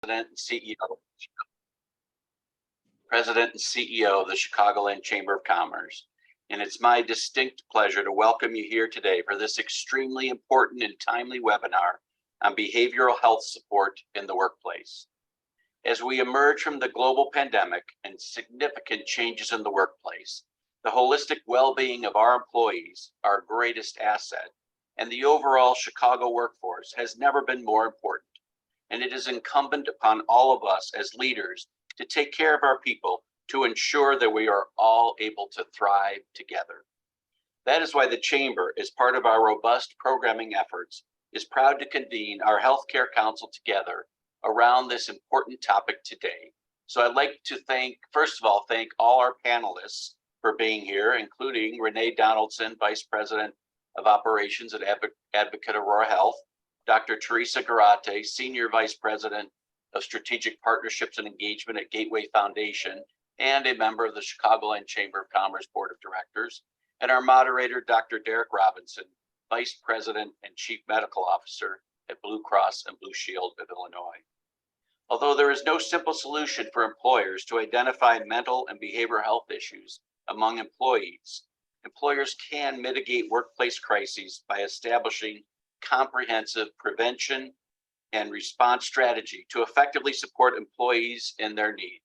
President and CEO, President and CEO of the Chicagoland Chamber of Commerce. And it's my distinct pleasure to welcome you here today for this extremely important and timely webinar on behavioral health support in the workplace. As we emerge from the global pandemic and significant changes in the workplace, the holistic well-being of our employees, our greatest asset, and the overall Chicago workforce has never been more important. And it is incumbent upon all of us as leaders to take care of our people to ensure that we are all able to thrive together. That is why the Chamber, as part of our robust programming efforts, is proud to convene our Healthcare Council together around this important topic today. So I'd like to first of all, thank all our panelists for being here, including Renee Donaldson, Vice President of Operations at Advocate Aurora Health, Dr. Teresa Garate, Senior Vice President of Strategic Partnerships and Engagement at Gateway Foundation, and a member of the Chicagoland Chamber of Commerce Board of Directors, and our moderator, Dr. Derek Robinson, Vice President and Chief Medical Officer at Blue Cross and Blue Shield of Illinois. Although there is no simple solution for employers to identify mental and behavioral health issues among employees, employers can mitigate workplace crises by establishing comprehensive prevention and response strategy to effectively support employees in their need.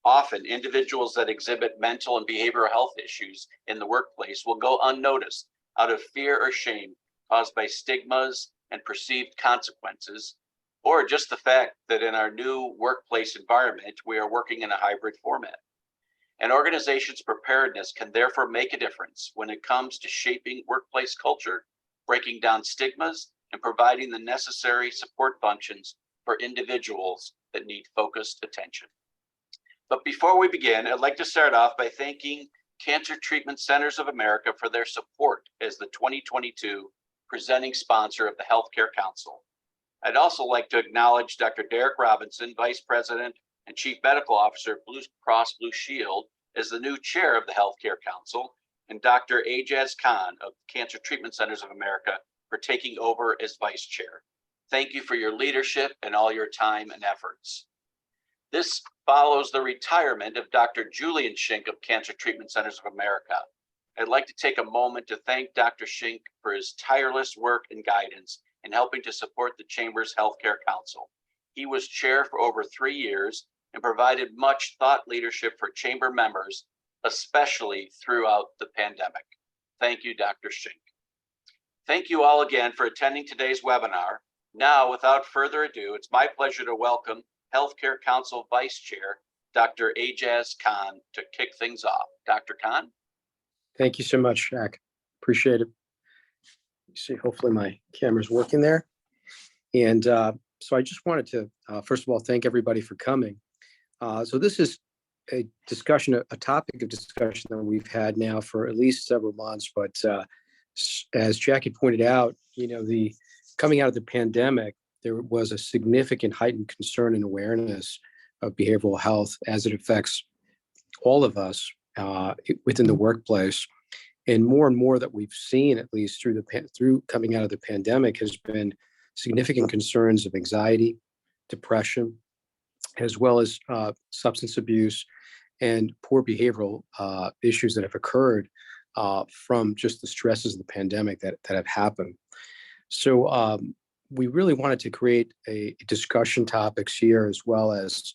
Often, individuals that exhibit mental and behavioral health issues in the workplace will go unnoticed out of fear or shame caused by stigmas and perceived consequences, or just the fact that in our new workplace environment, we are working in a hybrid format. An organization's preparedness can therefore make a difference when it comes to shaping workplace culture, breaking down stigmas, and providing the necessary support functions for individuals that need focused attention. But before we begin, I'd like to start off by thanking Cancer Treatment Centers of America for their support as the 2022 presenting sponsor of the Healthcare Council. I'd also like to acknowledge Dr. Derek Robinson, Vice President and Chief Medical Officer at Blue Cross Blue Shield, as the new chair of the Healthcare Council, and Dr. Ajaz Khan of Cancer Treatment Centers of America for taking over as vice chair. Thank you for your leadership and all your time and efforts. This follows the retirement of Dr. Julian Shink of Cancer Treatment Centers of America. I'd like to take a moment to thank Dr. Shink for his tireless work and guidance in helping to support the Chamber's Healthcare Council. He was chair for over 3 years and provided much thought leadership for Chamber members, especially throughout the pandemic. Thank you, Dr. Shink. Thank you all again for attending today's webinar. Now, without further ado, it's my pleasure to welcome Healthcare Council Vice Chair, Dr. Ajaz Khan, to kick things off. Dr. Khan? Thank you so much, Jack. Appreciate it. See, hopefully my camera's working there. And so I just wanted to, first of all, thank everybody for coming. So this is a discussion, a topic of discussion that we've had now for at least several months. But as Jackie pointed out, the coming out of the pandemic, there was a significant heightened concern and awareness of behavioral health as it affects all of us within the workplace. And more that we've seen, at least through coming out of the pandemic, has been significant concerns of anxiety, depression, as well as substance abuse and poor behavioral issues that have occurred from just the stresses of the pandemic that have happened. So we really wanted to create a discussion topics here, as well as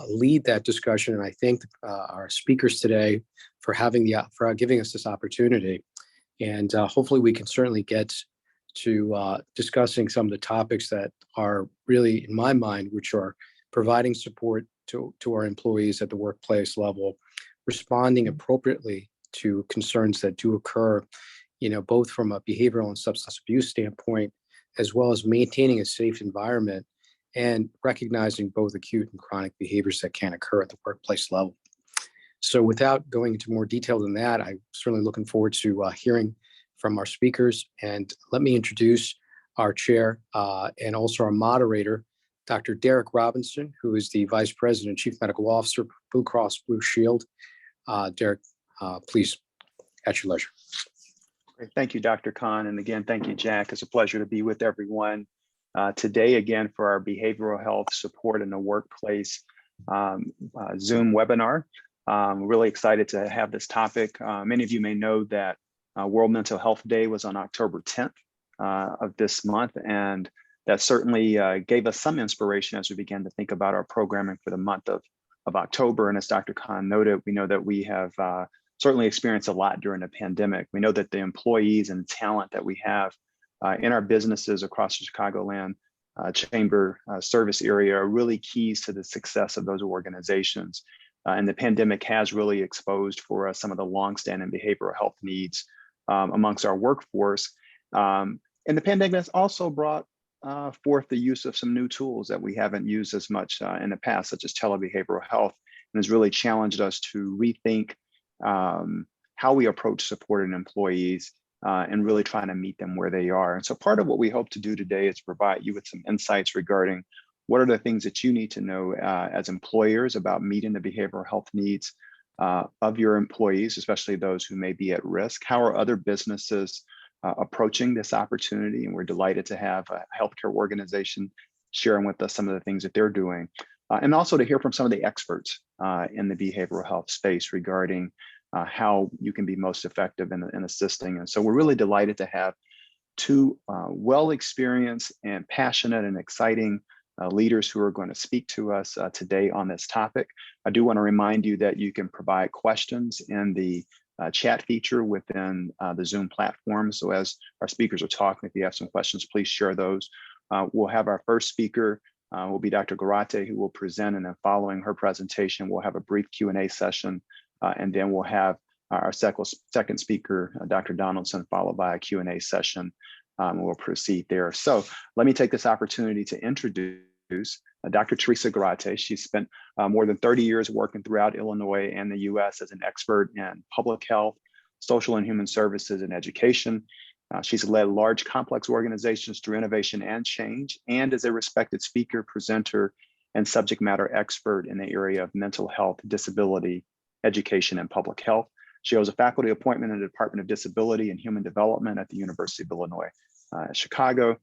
lead that discussion. And I thank our speakers today for giving us this opportunity. And hopefully we can certainly get to discussing some of the topics that are really, in my mind, which are providing support to our employees at the workplace level, responding appropriately to concerns that do occur, both from a behavioral and substance abuse standpoint, as well as maintaining a safe environment and recognizing both acute and chronic behaviors that can occur at the workplace level. So without going into more detail than that, I'm certainly looking forward to hearing from our speakers. And let me introduce our chair and also our moderator, Dr. Derek Robinson, who is the Vice President and Chief Medical Officer, Blue Cross Blue Shield. Derek, please, at your leisure. Great. Thank you, Dr. Khan. And again, thank you, Jack. It's a pleasure to be with everyone. today again for our behavioral health support in the workplace Zoom webinar. Really excited to have this topic. Many of you may know that World Mental Health Day was on October 10th of this month, and that certainly gave us some inspiration as we began to think about our programming for the month of October. And as Dr. Khan noted, we know that we have certainly experienced a lot during the pandemic. We know that the employees and talent that we have in our businesses across the Chicagoland Chamber service area are really keys to the success of those organizations. And the pandemic has really exposed for us some of the longstanding behavioral health needs amongst our workforce. And the pandemic has also brought forth the use of some new tools that we haven't used as much in the past, such as telebehavioral health, and has really challenged us to rethink how we approach supporting employees and really trying to meet them where they are. And so part of what we hope to do today is provide you with some insights regarding what are the things that you need to know as employers about meeting the behavioral health needs of your employees, especially those who may be at risk. How are other businesses approaching this opportunity? And we're delighted to have a healthcare organization sharing with us some of the things that they're doing. And also to hear from some of the experts in the behavioral health space regarding how you can be most effective in assisting. And so we're really delighted to have two well-experienced and passionate and exciting leaders who are going to speak to us today on this topic. I do want to remind you that you can provide questions in the chat feature within the Zoom platform. So as our speakers are talking, if you have some questions, please share those. We'll have our first speaker will be Dr. Garate, who will present, and then following her presentation, we'll have a brief Q&A session, and then we'll have our second speaker, Dr. Donaldson, followed by a Q&A session. We'll proceed there. So let me take this opportunity to introduce Dr. Teresa Garate. She's spent more than 30 years working throughout Illinois and the US as an expert in public health, social and human services, and education. She's led large complex organizations through innovation and change, and is a respected speaker, presenter, and subject matter expert in the area of mental health, disability, education, and public health. She holds a faculty appointment in the Department of Disability and Human Development at the University of Illinois Chicago.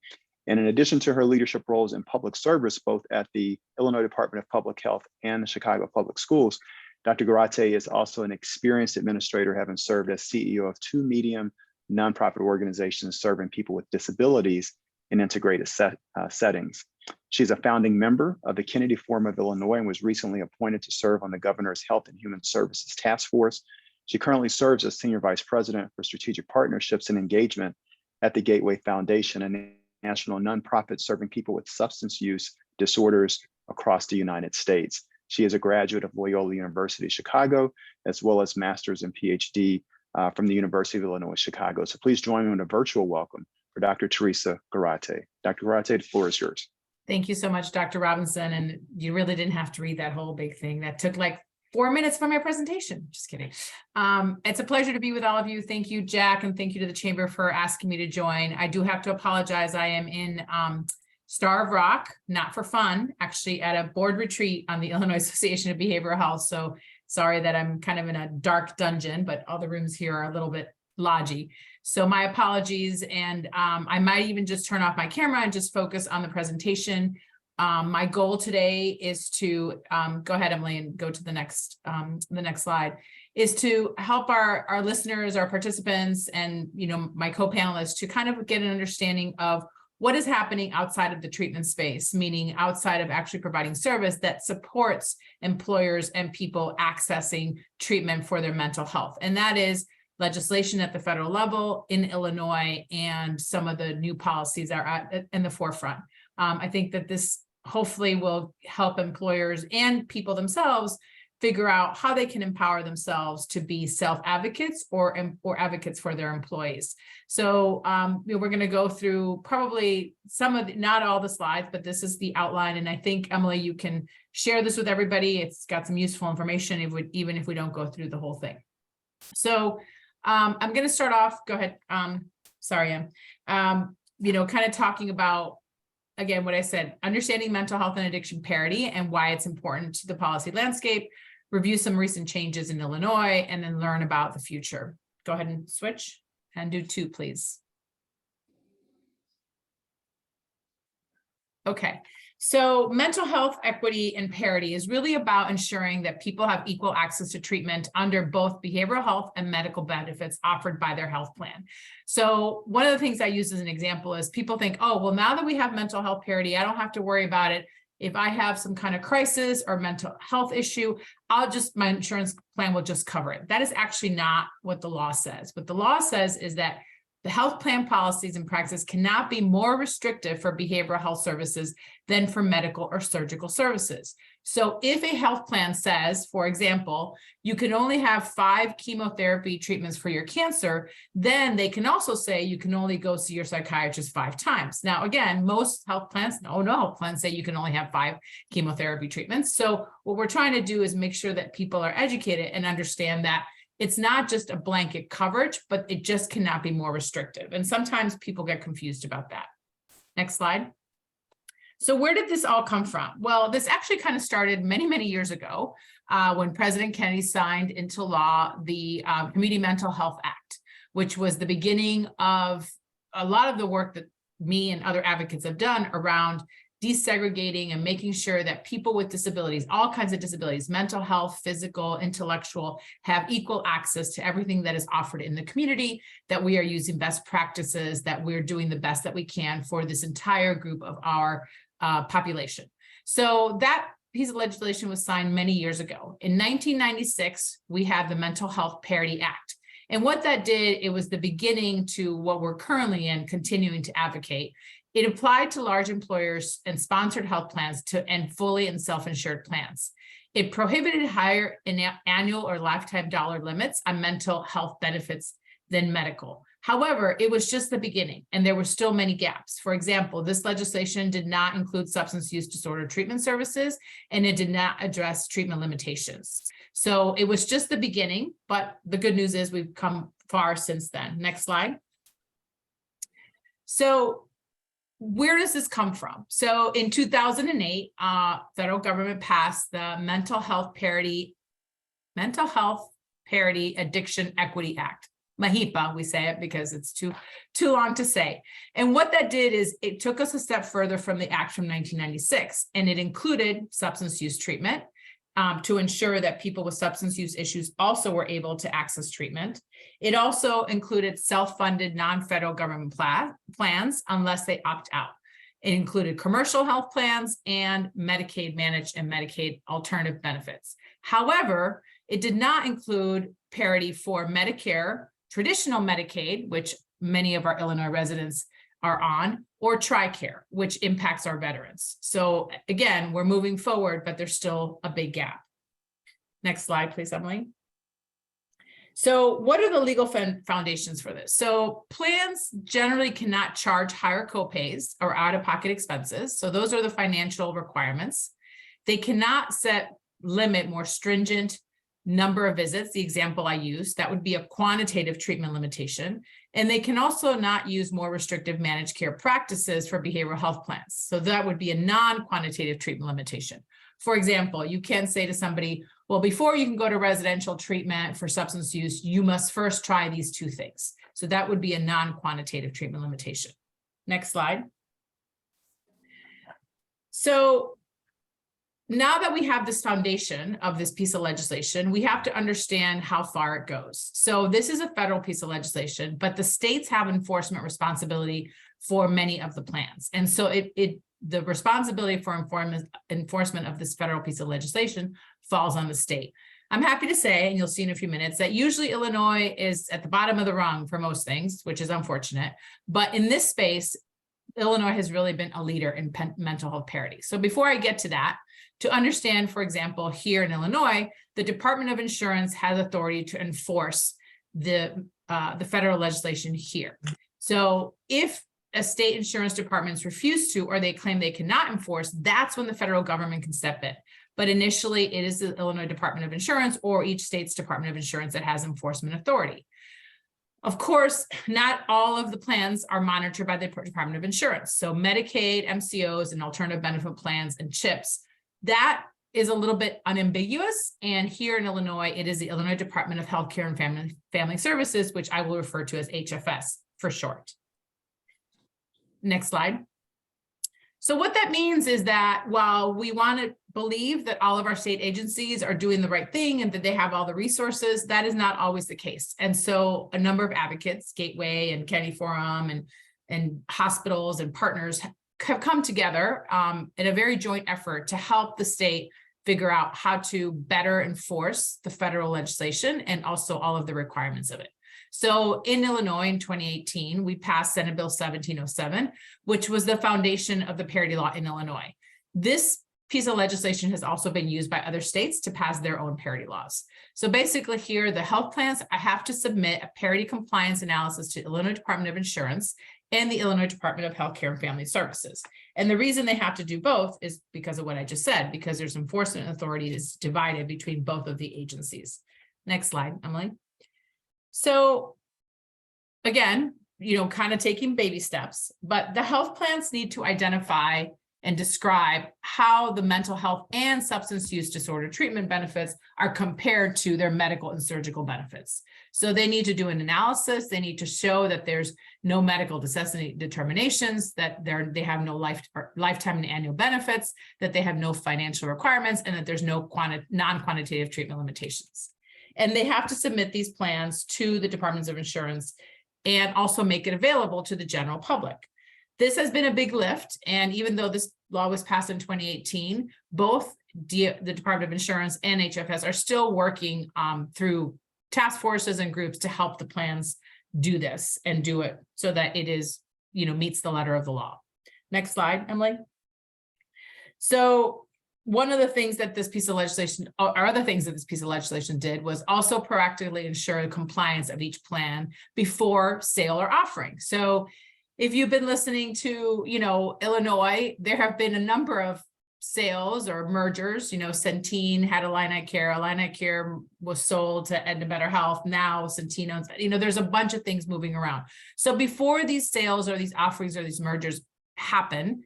And in addition to her leadership roles in public service, both at the Illinois Department of Public Health and the Chicago Public Schools, Dr. Garate is also an experienced administrator, having served as CEO of two medium nonprofit organizations serving people with disabilities in integrated settings. She's a founding member of the Kennedy Forum of Illinois and was recently appointed to serve on the Governor's Health and Human Services Task Force. She currently serves as Senior Vice President for Strategic Partnerships and Engagement at the Gateway Foundation, a national nonprofit serving people with substance use disorders across the United States. She is a graduate of Loyola University Chicago, as well as master's and PhD from the University of Illinois Chicago. So please join me in a virtual welcome for Dr. Teresa Garate. Dr. Garate, the floor is yours. Thank you so much, Dr. Robinson. And you really didn't have to read that whole big thing. That took like 4 minutes from my presentation. Just kidding. It's a pleasure to be with all of you. Thank you, Jack, and thank you to the Chamber for asking me to join. I do have to apologize. I am in Starved Rock, not for fun, actually at a board retreat on the Illinois Association of Behavioral Health. So sorry that I'm kind of in a dark dungeon, but all the rooms here are a little bit lodgy. So my apologies. And I might even just turn off my camera and just focus on the presentation. My goal today is to, go ahead, Emily, and go to the next slide, is to help our listeners, our participants, and my co-panelists to kind of get an understanding of what is happening outside of the treatment space, meaning outside of actually providing service that supports employers and people accessing treatment for their mental health. And that is legislation at the federal level in Illinois, and some of the new policies are in the forefront. I think that this hopefully will help employers and people themselves figure out how they can empower themselves to be self-advocates or advocates for their employees. So we're going to go through probably not all the slides, but this is the outline. And I think, Emily, you can share this with everybody. It's got some useful information, even if we don't go through the whole thing. So I'm going to start off, go ahead. Sorry, Em. Kind of talking about, again, what I said, understanding mental health and addiction parity and why it's important to the policy landscape, review some recent changes in Illinois, and then learn about the future. Go ahead and switch and do 2, please. Okay, so mental health equity and parity is really about ensuring that people have equal access to treatment under both behavioral health and medical benefits offered by their health plan. So one of the things I use as an example is people think, oh, well, now that we have mental health parity, I don't have to worry about it. If I have some kind of crisis or mental health issue, my insurance plan will just cover it. That is actually not what the law says. What the law says is that the health plan policies and practices cannot be more restrictive for behavioral health services than for medical or surgical services. So if a health plan says, for example, you can only have 5 chemotherapy treatments for your cancer, then they can also say you can only go see your psychiatrist 5 times. Now, again, most health plans, no health plans say you can only have 5 chemotherapy treatments. So what we're trying to do is make sure that people are educated and understand that it's not just a blanket coverage, but it just cannot be more restrictive. And sometimes people get confused about that. Next slide. So where did this all come from? Well, this actually kind of started many, many years ago when President Kennedy signed into law the Community Mental Health Act, which was the beginning of a lot of the work that me and other advocates have done around desegregating and making sure that people with disabilities, all kinds of disabilities, mental health, physical, intellectual, have equal access to everything that is offered in the community, that we are using best practices, that we're doing the best that we can for this entire group of our population. So that piece of legislation was signed many years ago. In 1996, we had the Mental Health Parity Act. And what that did, it was the beginning to what we're currently in, continuing to advocate. It applied to large employers and sponsored health plans and fully and self-insured plans. It prohibited higher annual or lifetime dollar limits on mental health benefits than medical. However, it was just the beginning, and there were still many gaps. For example, this legislation did not include substance use disorder treatment services, and it did not address treatment limitations. So it was just the beginning, but the good news is we've come far since then. Next slide. So where does this come from? So in 2008, federal government passed the Mental Health Parity Addiction Equity Act. MAHIPA, we say it because it's too long to say. And what that did is it took us a step further from the act from 1996, and it included substance use treatment to ensure that people with substance use issues also were able to access treatment. It also included self-funded non-federal government plans unless they opt out. It included commercial health plans and Medicaid managed and Medicaid alternative benefits. However, it did not include parity for Medicare, traditional Medicaid, which many of our Illinois residents are on, or TRICARE, which impacts our veterans. So again, we're moving forward, but there's still a big gap. Next slide, please, Emily. So what are the legal foundations for this? So plans generally cannot charge higher copays or out-of-pocket expenses. So those are the financial requirements. They cannot limit more stringent number of visits, the example I used, that would be a quantitative treatment limitation. And they can also not use more restrictive managed care practices for behavioral health plans. So that would be a non-quantitative treatment limitation. For example, you can say to somebody, well, before you can go to residential treatment for substance use, you must first try these 2 things. So that would be a non-quantitative treatment limitation. Next slide. So now that we have this foundation of this piece of legislation, we have to understand how far it goes. So this is a federal piece of legislation, but the states have enforcement responsibility for many of the plans. And so the responsibility for enforcement of this federal piece of legislation falls on the state. I'm happy to say, and you'll see in a few minutes, that usually Illinois is at the bottom of the rung for most things, which is unfortunate. But in this space, Illinois has really been a leader in mental health parity. So before I get to that, to understand, for example, here in Illinois, the Department of Insurance has authority to enforce the federal legislation here. So if a state insurance departments refuse to, or they claim they cannot enforce, that's when the federal government can step in. But initially, it is the Illinois Department of Insurance or each state's Department of Insurance that has enforcement authority. Of course, not all of the plans are monitored by the Department of Insurance. So Medicaid, MCOs, and alternative benefit plans and CHIPs, that is a little bit unambiguous. And here in Illinois, it is the Illinois Department of Healthcare and Family Services, which I will refer to as HFS for short. Next slide. So what that means is that while we want to believe that all of our state agencies are doing the right thing and that they have all the resources, that is not always the case. And so a number of advocates, Gateway and Kennedy Forum and hospitals and partners have come together in a very joint effort to help the state figure out how to better enforce the federal legislation and also all of the requirements of it. So in Illinois in 2018, we passed Senate Bill 1707, which was the foundation of the parity law in Illinois. This piece of legislation has also been used by other states to pass their own parity laws. So basically here, the health plans, I have to submit a parity compliance analysis to Illinois Department of Insurance and the Illinois Department of Healthcare and Family Services. And the reason they have to do both is because of what I just said, because there's enforcement authority is divided between both of the agencies. Next slide, Emily. So again, kind of taking baby steps, but the health plans need to identify and describe how the mental health and substance use disorder treatment benefits are compared to their medical and surgical benefits. So they need to do an analysis. They need to show that there's no medical necessity determinations, that they have no lifetime and annual benefits, that they have no financial requirements, and that there's no non-quantitative treatment limitations. And they have to submit these plans to the Departments of Insurance and also make it available to the general public. This has been a big lift. And even though this law was passed in 2018, both the Department of Insurance and HFS are still working through task forces and groups to help the plans do this and do it so that it is, meets the letter of the law. Next slide, Emily. So one of the things that this piece of legislation, or other things that this piece of legislation did, was also proactively ensure the compliance of each plan before sale or offering. So if you've been listening to, Illinois, there have been a number of sales or mergers. Centene had Illini Care. Illini Care was sold to Aetna Better Health. Now Centene owns, there's a bunch of things moving around. So before these sales or these offerings or these mergers happen,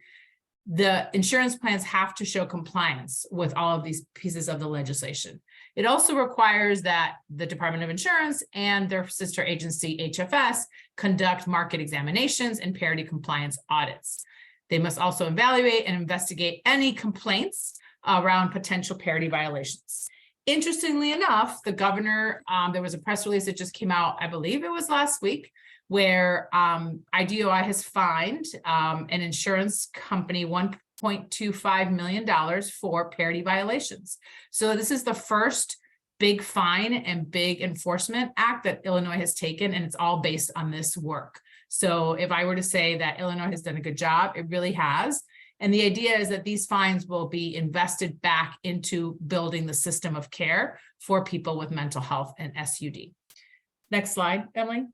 the insurance plans have to show compliance with all of these pieces of the legislation. It also requires that the Department of Insurance and their sister agency, HFS, conduct market examinations and parity compliance audits. They must also evaluate and investigate any complaints around potential parity violations. Interestingly enough, the governor, there was a press release that just came out, I believe it was last week, where IDOI has fined an insurance company $1.25 million for parity violations. So this is the first big fine and big enforcement act that Illinois has taken, and it's all based on this work. So if I were to say that Illinois has done a good job, it really has. And the idea is that these fines will be invested back into building the system of care for people with mental health and SUD. Next slide, Emily.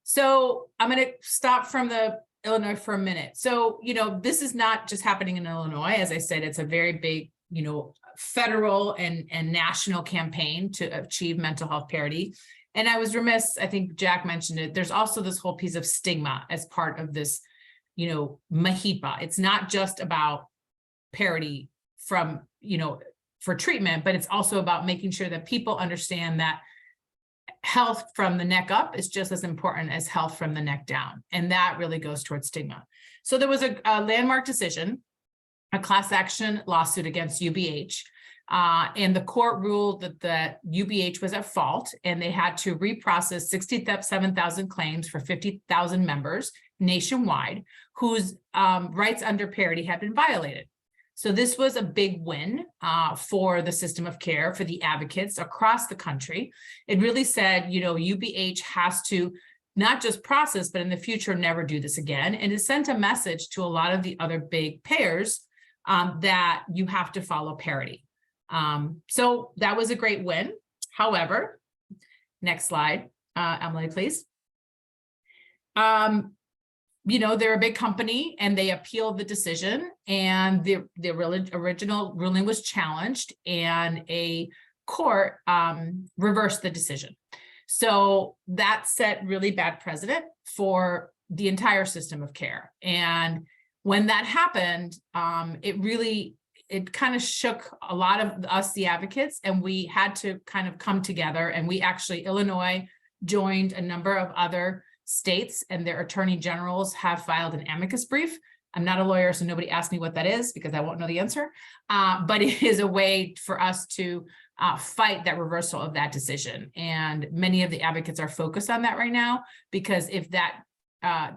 So I'm going to stop from the Illinois for a minute. So, this is not just happening in Illinois. As I said, it's a very big, federal and national campaign to achieve mental health parity. And I was remiss, I think Jack mentioned it, there's also this whole piece of stigma as part of this, MAHIPA. It's not just about parity from, for treatment, but it's also about making sure that people understand that health from the neck up is just as important as health from the neck down. And that really goes towards stigma. So there was a landmark decision, a class action lawsuit against UBH. And the court ruled that the UBH was at fault and they had to reprocess 67,000 claims for 50,000 members nationwide whose rights under parity had been violated. So this was a big win for the system of care, for the advocates across the country. It really said, UBH has to not just process, but in the future, never do this again. And it sent a message to a lot of the other big payers that you have to follow parity. So that was a great win. However, next slide, Emily, please. They're a big company and they appealed the decision, and the original ruling was challenged and a court reversed the decision. So that set really bad precedent for the entire system of care. And when that happened, it kind of shook a lot of us, the advocates, and we had to kind of come together. And we actually, Illinois joined a number of other states, and their attorney generals have filed an amicus brief I'm not a lawyer, so nobody ask me what that is because I won't know the answer. But it is a way for us to fight that reversal of that decision. And many of the advocates are focused on that right now, because if that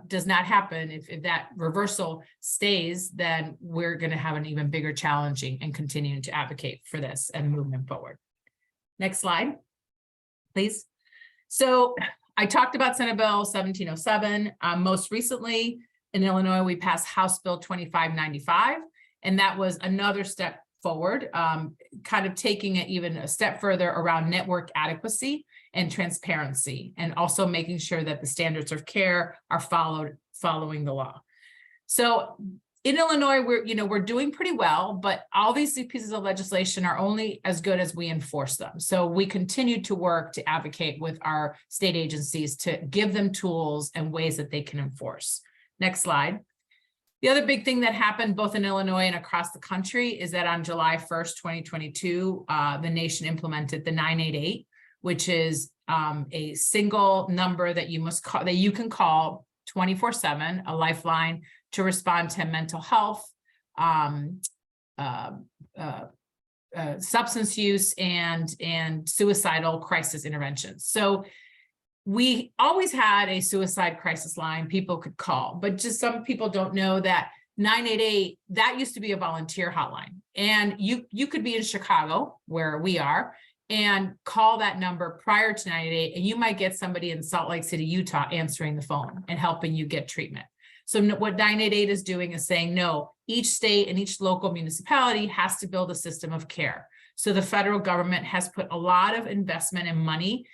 does not happen, if that reversal stays, then we're going to have an even bigger challenging and continuing to advocate for this and movement forward. Next slide, please. So I talked about Senate Bill 1707. Most recently in Illinois, we passed House Bill 2595, and that was another step forward, kind of taking it even a step further around network adequacy and transparency, and also making sure that the standards of care are following the law. So in Illinois, we're doing pretty well, but all these pieces of legislation are only as good as we enforce them. So we continue to work to advocate with our state agencies to give them tools and ways that they can enforce. Next slide. The other big thing that happened both in Illinois and across the country is that on July 1st, 2022, the nation implemented the 988, which is a single number that you must call, that you can call 24/7, a lifeline to respond to mental health, substance use, and suicidal crisis interventions. So we always had a suicide crisis line people could call, but just some people don't know that 988, that used to be a volunteer hotline. And you could be in Chicago, where we are, and call that number prior to 988, and you might get somebody in Salt Lake City, Utah answering the phone and helping you get treatment. So what 988 is doing is saying, no, each state and each local municipality has to build a system of care. So the federal government has put a lot of investment and money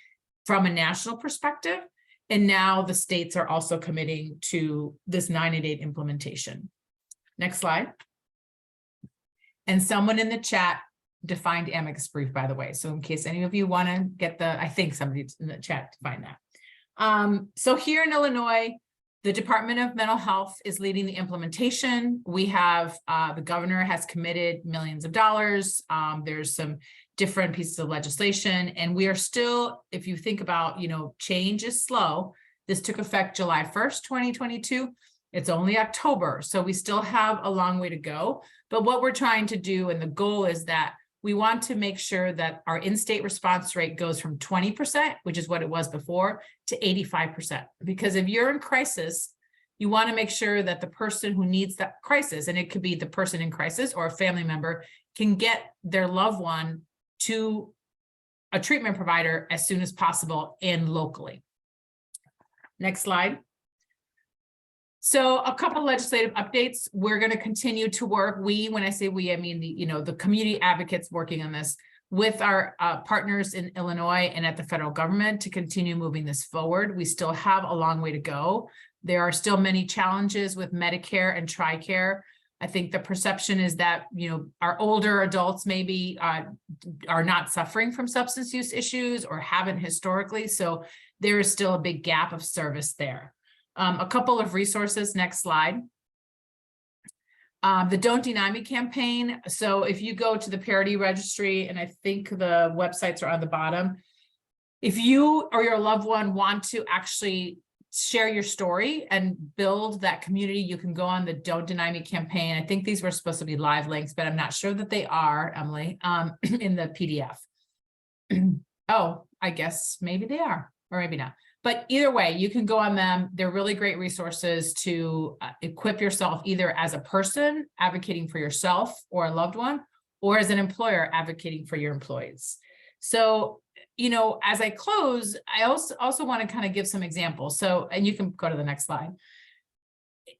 from a national perspective, and now the states are also committing to this 988 implementation. Next slide. And someone in the chat defined amicus brief, by the way. So in case any of you want to get I think somebody in the chat defined that. So here in Illinois, the Department of Mental Health is leading the implementation. We have, the governor has committed millions of dollars. There's some different pieces of legislation, and we are still, if you think about, change is slow. This took effect July 1st, 2022. It's only October, so we still have a long way to go. But what we're trying to do, and the goal is that we want to make sure that our in-state response rate goes from 20%, which is what it was before, to 85%. Because if you're in crisis, you want to make sure that the person who needs that crisis, and it could be the person in crisis or a family member, can get their loved one to a treatment provider as soon as possible and locally. Next slide. So a couple of legislative updates. We're going to continue to work. When I say we, I mean the community advocates working on this with our partners in Illinois and at the federal government to continue moving this forward. We still have a long way to go. There are still many challenges with Medicare and TRICARE. I think the perception is that our older adults maybe are not suffering from substance use issues or haven't historically. So there is still a big gap of service there. A couple of resources, next slide. The Don't Deny Me campaign. So if you go to the Parity Registry, and I think the websites are on the bottom, if you or your loved one want to actually share your story and build that community, you can go on the Don't Deny Me campaign. I think these were supposed to be live links, but I'm not sure that they are, Emily, in the PDF. Oh, I guess maybe they are, or maybe not. But either way, you can go on them. They're really great resources to equip yourself either as a person advocating for yourself or a loved one, or as an employer advocating for your employees. So, as I close, I also want to kind of give some examples. So, and you can go to the next slide.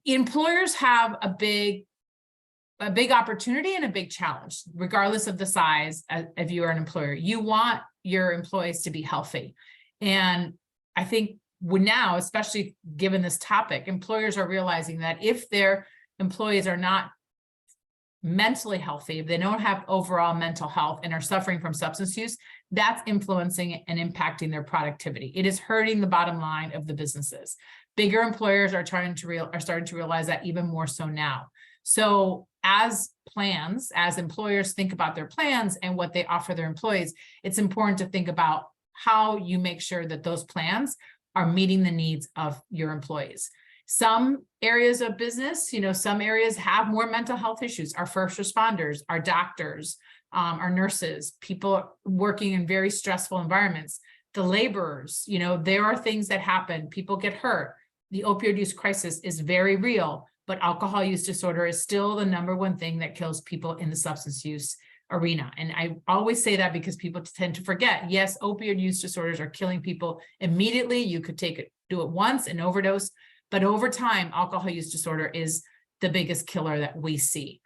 Employers have a big opportunity and a big challenge, regardless of the size. If you are an employer, you want your employees to be healthy. And I think now, especially given this topic, employers are realizing that if their employees are not mentally healthy, if they don't have overall mental health and are suffering from substance use, that's influencing and impacting their productivity. It is hurting the bottom line of the businesses. Bigger employers are starting to realize that even more so now. So as employers think about their plans and what they offer their employees, it's important to think about how you make sure that those plans are meeting the needs of your employees. Some areas of business, some areas have more mental health issues. Our first responders, our doctors, our nurses, people working in very stressful environments, the laborers, there are things that happen. People get hurt. The opioid use crisis is very real, but alcohol use disorder is still the #1 thing that kills people in the substance use arena. And I always say that because people tend to forget, yes, opioid use disorders are killing people immediately. You could do it once and overdose, but over time, alcohol use disorder is the biggest killer that we see.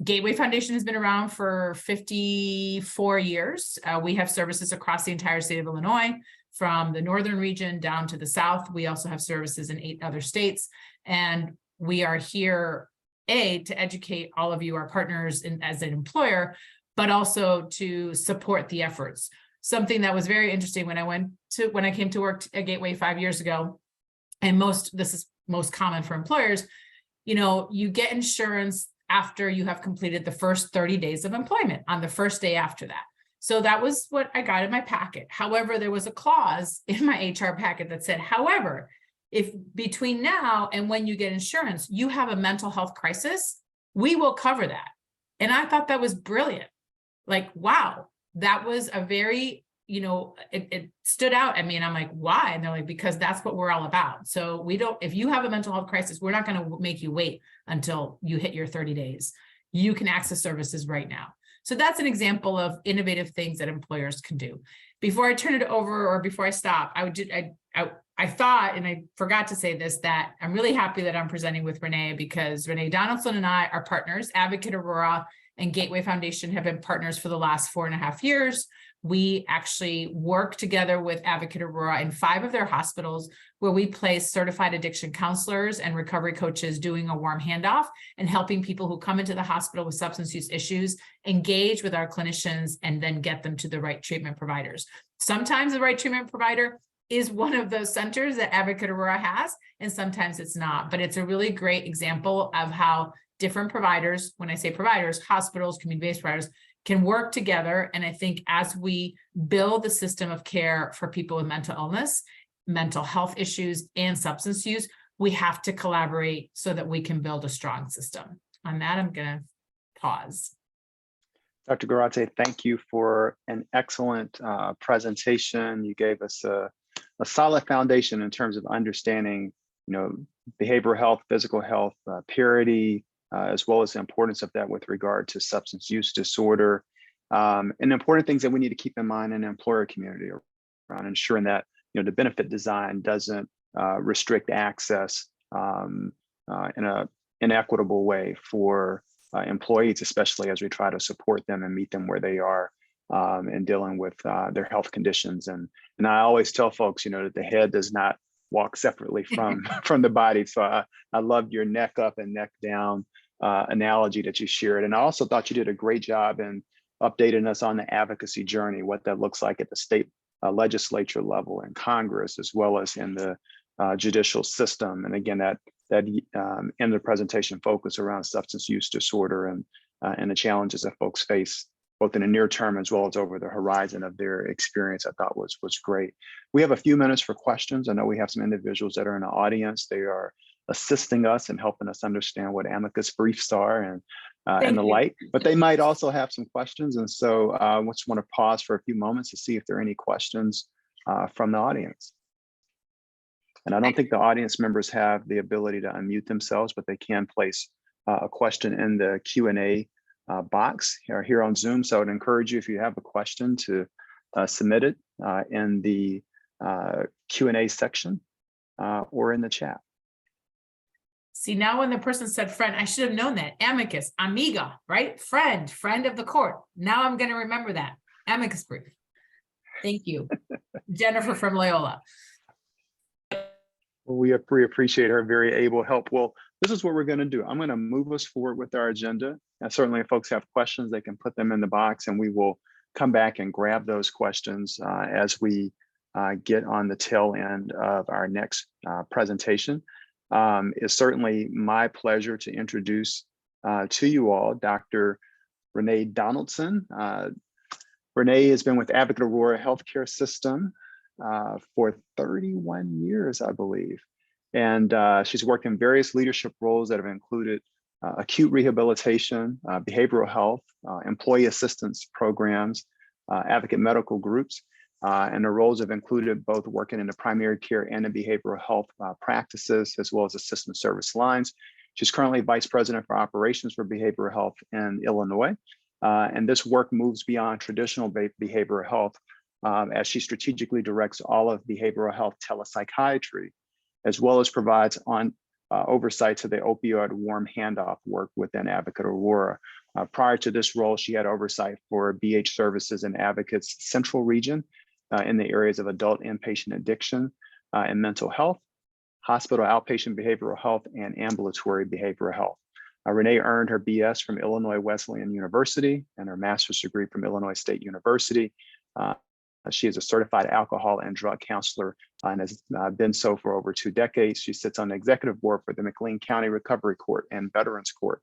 Gateway Foundation has been around for 54 years. We have services across the entire state of Illinois, from the northern region down to the south. We also have services in 8 other states. And we are here, to educate all of you, our partners as an employer, but also to support the efforts. Something that was very interesting when I came to work at Gateway 5 years ago, and this is most common for employers, you get insurance after you have completed the first 30 days of employment, on the first day after that. So that was what I got in my packet. However, there was a clause in my HR packet that said, however, if between now and when you get insurance, you have a mental health crisis, we will cover that. And I thought that was brilliant. Like, wow, that was a very, it stood out at me, and I'm like, why? And they're like, because that's what we're all about. So if you have a mental health crisis, we're not going to make you wait until you hit your 30 days. You can access services right now. So that's an example of innovative things that employers can do. Before I turn it over, or before I stop, I thought, and I forgot to say this, that I'm really happy that I'm presenting with Renee, because Renee Donaldson and I are partners. Advocate Aurora and Gateway Foundation have been partners for the last 4.5 years. We actually work together with Advocate Aurora in 5 of their hospitals, where we place certified addiction counselors and recovery coaches doing a warm handoff and helping people who come into the hospital with substance use issues engage with our clinicians and then get them to the right treatment providers. Sometimes the right treatment provider is one of those centers that Advocate Aurora has, and sometimes it's not. But it's a really great example of how different providers, when I say providers, hospitals, community-based providers, can work together. And I think as we build the system of care for people with mental illness, mental health issues, and substance use, we have to collaborate so that we can build a strong system. On that, I'm going to pause. Dr. Garate, thank you for an excellent presentation. You gave us a solid foundation in terms of understanding, behavioral health, physical health, purity, as well as the importance of that with regard to substance use disorder, and important things that we need to keep in mind in the employer community around ensuring that the benefit design doesn't restrict access in an inequitable way for employees, especially as we try to support them and meet them where they are in dealing with their health conditions. And I always tell folks, that the head does not walk separately from the body. So I loved your neck up and neck down analogy that you shared. And I also thought you did a great job in updating us on the advocacy journey, what that looks like at the state legislature level and Congress, as well as in the judicial system. And again, that in the presentation focus around substance use disorder and the challenges that folks face, both in the near term as well as over the horizon of their experience, I thought was great. We have a few minutes for questions. I know we have some individuals that are in the audience. They are assisting us and helping us understand what amicus briefs are and the like, but they might also have some questions. And so I just want to pause for a few moments to see if there are any questions from the audience. And I don't think the audience members have the ability to unmute themselves, but they can place a question in the Q&A box here on Zoom. So I would encourage you, if you have a question, to submit it in the Q&A section or in the chat. See, now when the person said friend, I should have known that. Amicus, amiga, right? Friend of the court. Now I'm going to remember that. Amicus brief. Thank you. Jennifer from Loyola. Well, we appreciate her very able help. Well, this is what we're going to do. I'm going to move us forward with our agenda. And certainly if folks have questions, they can put them in the box and we will come back and grab those questions as we get on the tail end of our next presentation. It's certainly my pleasure to introduce to you all Dr. Renee Donaldson. Renee has been with Advocate Aurora Healthcare System for 31 years, I believe. And she's worked in various leadership roles that have included acute rehabilitation, behavioral health, employee assistance programs, advocate medical groups, and the roles have included both working in the primary care and the behavioral health practices, as well as assistant service lines. She's currently Vice President for Operations for Behavioral Health in Illinois. And this work moves beyond traditional behavioral health as she strategically directs all of behavioral health telepsychiatry, as well as provides oversight to the opioid warm handoff work within Advocate Aurora. Prior to this role, she had oversight for BH Services and Advocates Central Region in the areas of adult inpatient addiction and mental health, hospital outpatient behavioral health, and ambulatory behavioral health. Renee earned her BS from Illinois Wesleyan University and her master's degree from Illinois State University. She is a certified alcohol and drug counselor and has been so for over 2 decades. She sits on the executive board for the McLean County Recovery Court and Veterans Court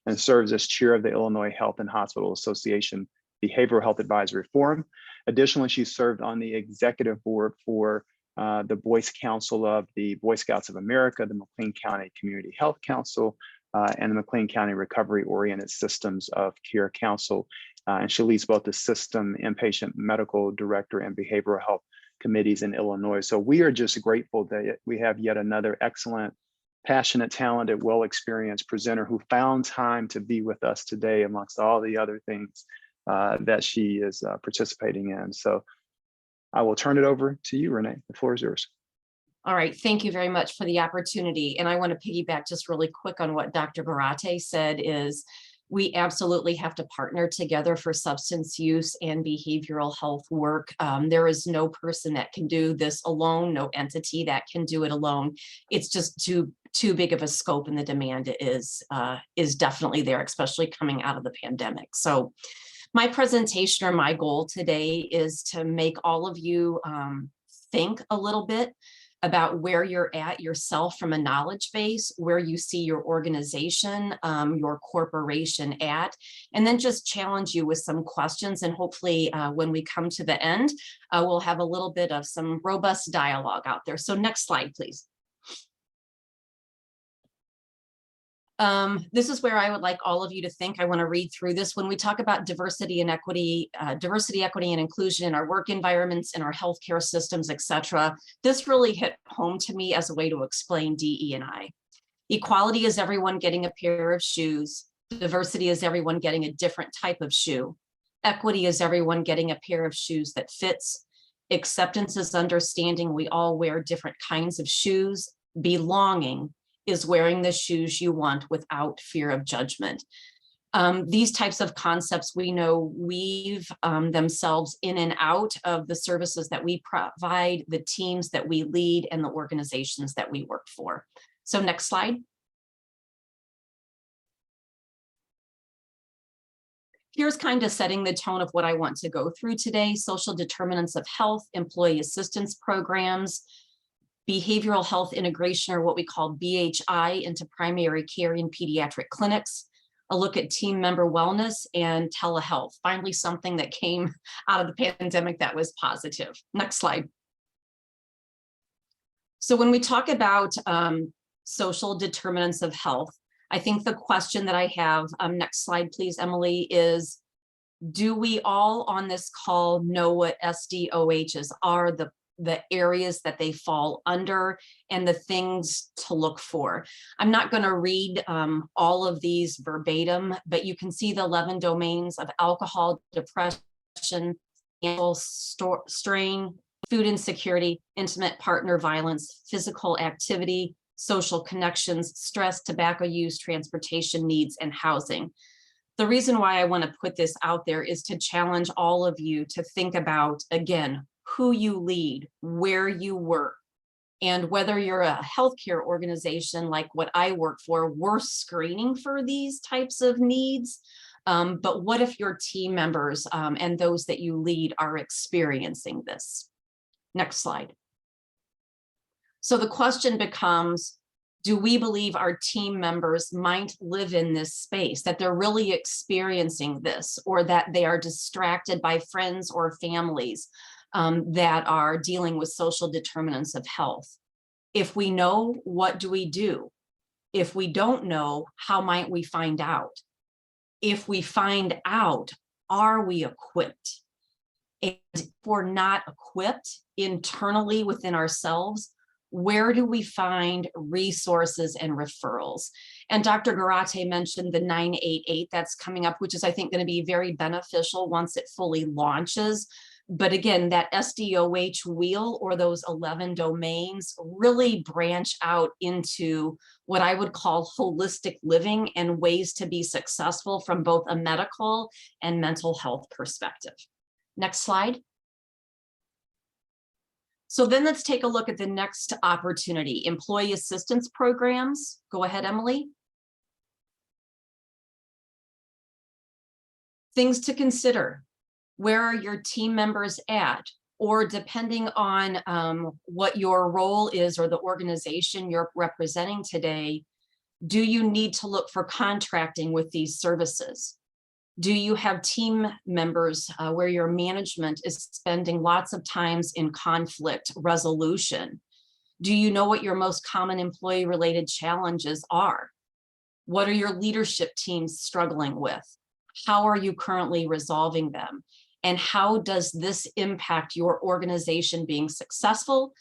and serves as chair of the Illinois Health and Hospital Association Behavioral Health Advisory Forum. Additionally, she served on the executive board for the Boys Council of the Boy Scouts of America, the McLean County Community Health Council, and the McLean County Recovery Oriented Systems of Care Council. And she leads both the system inpatient medical director and behavioral health committees in Illinois. So we are just grateful that we have yet another excellent, passionate, talented, well-experienced presenter who found time to be with us today amongst all the other things that she is participating in. So I will turn it over to you, Renee. The floor is yours. All right, thank you very much for the opportunity. And I want to piggyback just really quick on what Dr. Barate said is we absolutely have to partner together for substance use and behavioral health work. There is no person that can do this alone, no entity that can do it alone. It's just too big of a scope, and the demand is definitely there, especially coming out of the pandemic. So my presentation or my goal today is to make all of you think a little bit about where you're at yourself from a knowledge base, where you see your organization, your corporation at, and then just challenge you with some questions. And hopefully when we come to the end, we'll have a little bit of some robust dialogue out there. So next slide, please. This is where I would like all of you to think. I want to read through this. When we talk about diversity and equity, equity, and inclusion in our work environments, in our healthcare systems, etc., this really hit home to me as a way to explain DE&I. Equality is everyone getting a pair of shoes. Diversity is everyone getting a different type of shoe. Equity is everyone getting a pair of shoes that fits. Acceptance is understanding we all wear different kinds of shoes. Belonging is wearing the shoes you want without fear of judgment. These types of concepts we know weave themselves in and out of the services that we provide, the teams that we lead, and the organizations that we work for. So next slide. Here's kind of setting the tone of what I want to go through today: social determinants of health, employee assistance programs, behavioral health integration, or what we call BHI, into primary care and pediatric clinics, a look at team member wellness, and telehealth. Finally, something that came out of the pandemic that was positive. Next slide. So when we talk about social determinants of health, I think the question that I have, next slide, please, Emily, is do we all on this call know what SDOHs are, the areas that they fall under, and the things to look for? I'm not going to read all of these verbatim, but you can see the 11 domains of alcohol, depression, strain, food insecurity, intimate partner violence, physical activity, social connections, stress, tobacco use, transportation needs, and housing. The reason why I want to put this out there is to challenge all of you to think about, again, who you lead, where you work, and whether you're a healthcare organization like what I work for, we're screening for these types of needs. But what if your team members and those that you lead are experiencing this? Next slide. So the question becomes, do we believe our team members might live in this space, that they're really experiencing this, or that they are distracted by friends or families that are dealing with social determinants of health? If we know, what do we do? If we don't know, how might we find out? If we find out, are we equipped? And if we're not equipped internally within ourselves, where do we find resources and referrals? And Dr. Garate mentioned the 988 that's coming up, which is, I think, going to be very beneficial once it fully launches. But again, that SDOH wheel, or those 11 domains, really branch out into what I would call holistic living and ways to be successful from both a medical and mental health perspective. Next slide. So then let's take a look at the next opportunity, employee assistance programs. Go ahead, Emily. Things to consider. Where are your team members at? Or depending on what your role is or the organization you're representing today, do you need to look for contracting with these services? Do you have team members where your management is spending lots of times in conflict resolution? Do you know what your most common employee-related challenges are? What are your leadership teams struggling with? How are you currently resolving them? And how does this impact your organization being successful?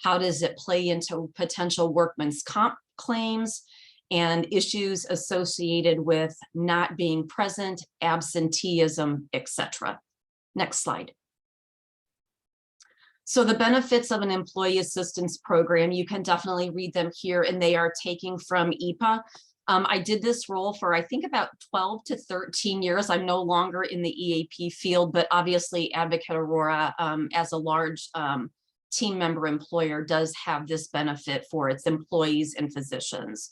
How does it play into potential workman's comp claims and issues associated with not being present, absenteeism, etc.? Next slide. So the benefits of an employee assistance program, you can definitely read them here, and they are taking from EPA. I did this role for, I think, about 12 to 13 years. I'm no longer in the EAP field, but obviously Advocate Aurora, as a large team member employer, does have this benefit for its employees and physicians.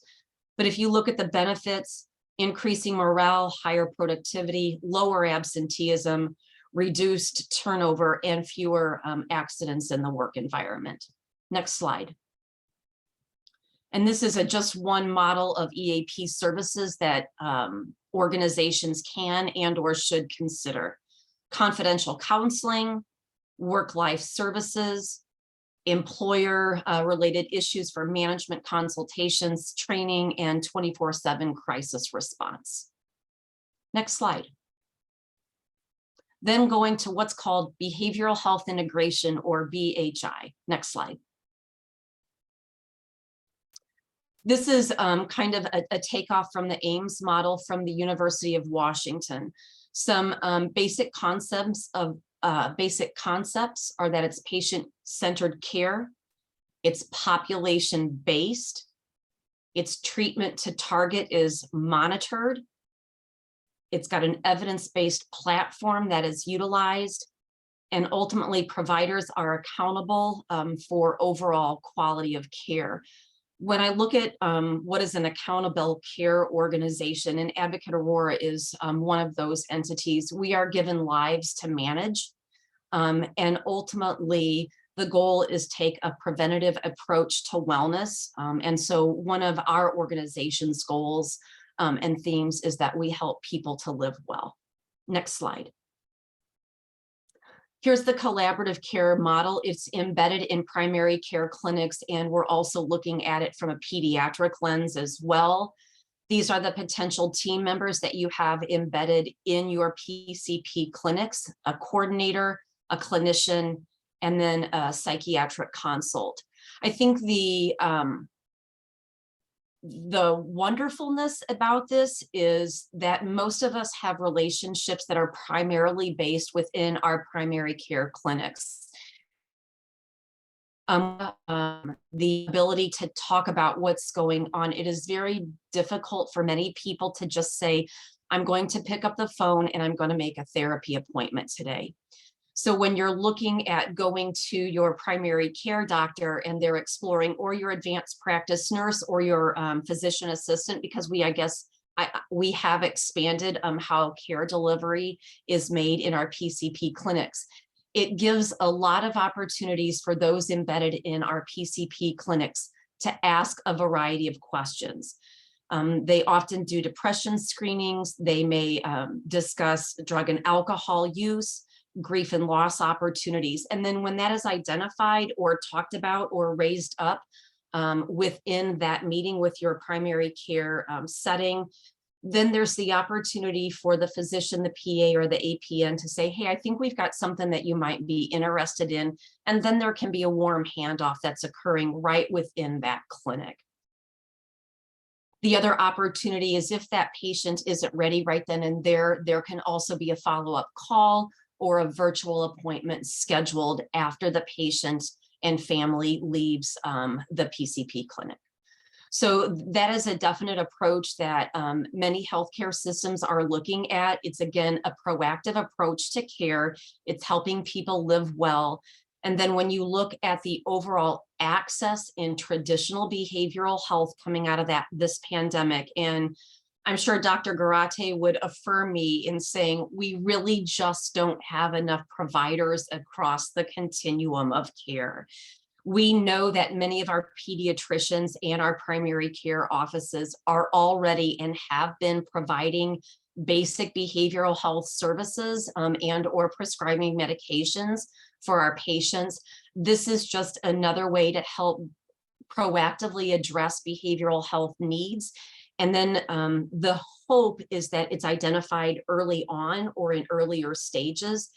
But if you look at the benefits, increasing morale, higher productivity, lower absenteeism, reduced turnover, and fewer accidents in the work environment. Next slide. And this is just one model of EAP services that organizations can and or should consider. Confidential counseling, work-life services, employer related issues for management consultations, training, and 24/7 crisis response. Next slide. Then going to what's called behavioral health integration, or BHI. Next slide. This is kind of a takeoff from the Ames model from the University of Washington. Some basic concepts are that it's patient-centered care, it's population-based, its treatment to target is monitored, it's got an evidence-based platform that is utilized, and ultimately providers are accountable for overall quality of care. When I look at what is an accountable care organization, and Advocate Aurora is one of those entities, we are given lives to manage. And ultimately, the goal is take a preventative approach to wellness. And so one of our organization's goals and themes is that we help people to live well. Next slide. Here's the collaborative care model. It's embedded in primary care clinics, and we're also looking at it from a pediatric lens as well. These are the potential team members that you have embedded in your PCP clinics: a coordinator, a clinician, and then a psychiatric consult. I think the wonderfulness about this is that most of us have relationships that are primarily based within our primary care clinics. The ability to talk about what's going on. It is very difficult for many people to just say, I'm going to pick up the phone and I'm going to make a therapy appointment today. So when you're looking at going to your primary care doctor and they're exploring, or your advanced practice nurse, or your physician assistant, because we have expanded how care delivery is made in our PCP clinics. It gives a lot of opportunities for those embedded in our PCP clinics to ask a variety of questions. They often do depression screenings. They may discuss drug and alcohol use, grief and loss opportunities. And then when that is identified or talked about or raised up within that meeting with your primary care setting. Then there's the opportunity for the physician, the PA or the APN to say, hey, I think we've got something that you might be interested in. And then there can be a warm handoff that's occurring right within that clinic. The other opportunity is if that patient isn't ready right then and there can also be a follow-up call or a virtual appointment scheduled after the patient and family leaves the PCP clinic. So that is a definite approach that many healthcare systems are looking at. It's, again, a proactive approach to care. It's helping people live well. And then when you look at the overall access in traditional behavioral health coming out of this pandemic, and I'm sure Dr. Garate would affirm me in saying we really just don't have enough providers across the continuum of care. We know that many of our pediatricians and our primary care offices are already and have been providing basic behavioral health services and or prescribing medications for our patients. This is just another way to help proactively address behavioral health needs. And then the hope is that it's identified early on or in earlier stages.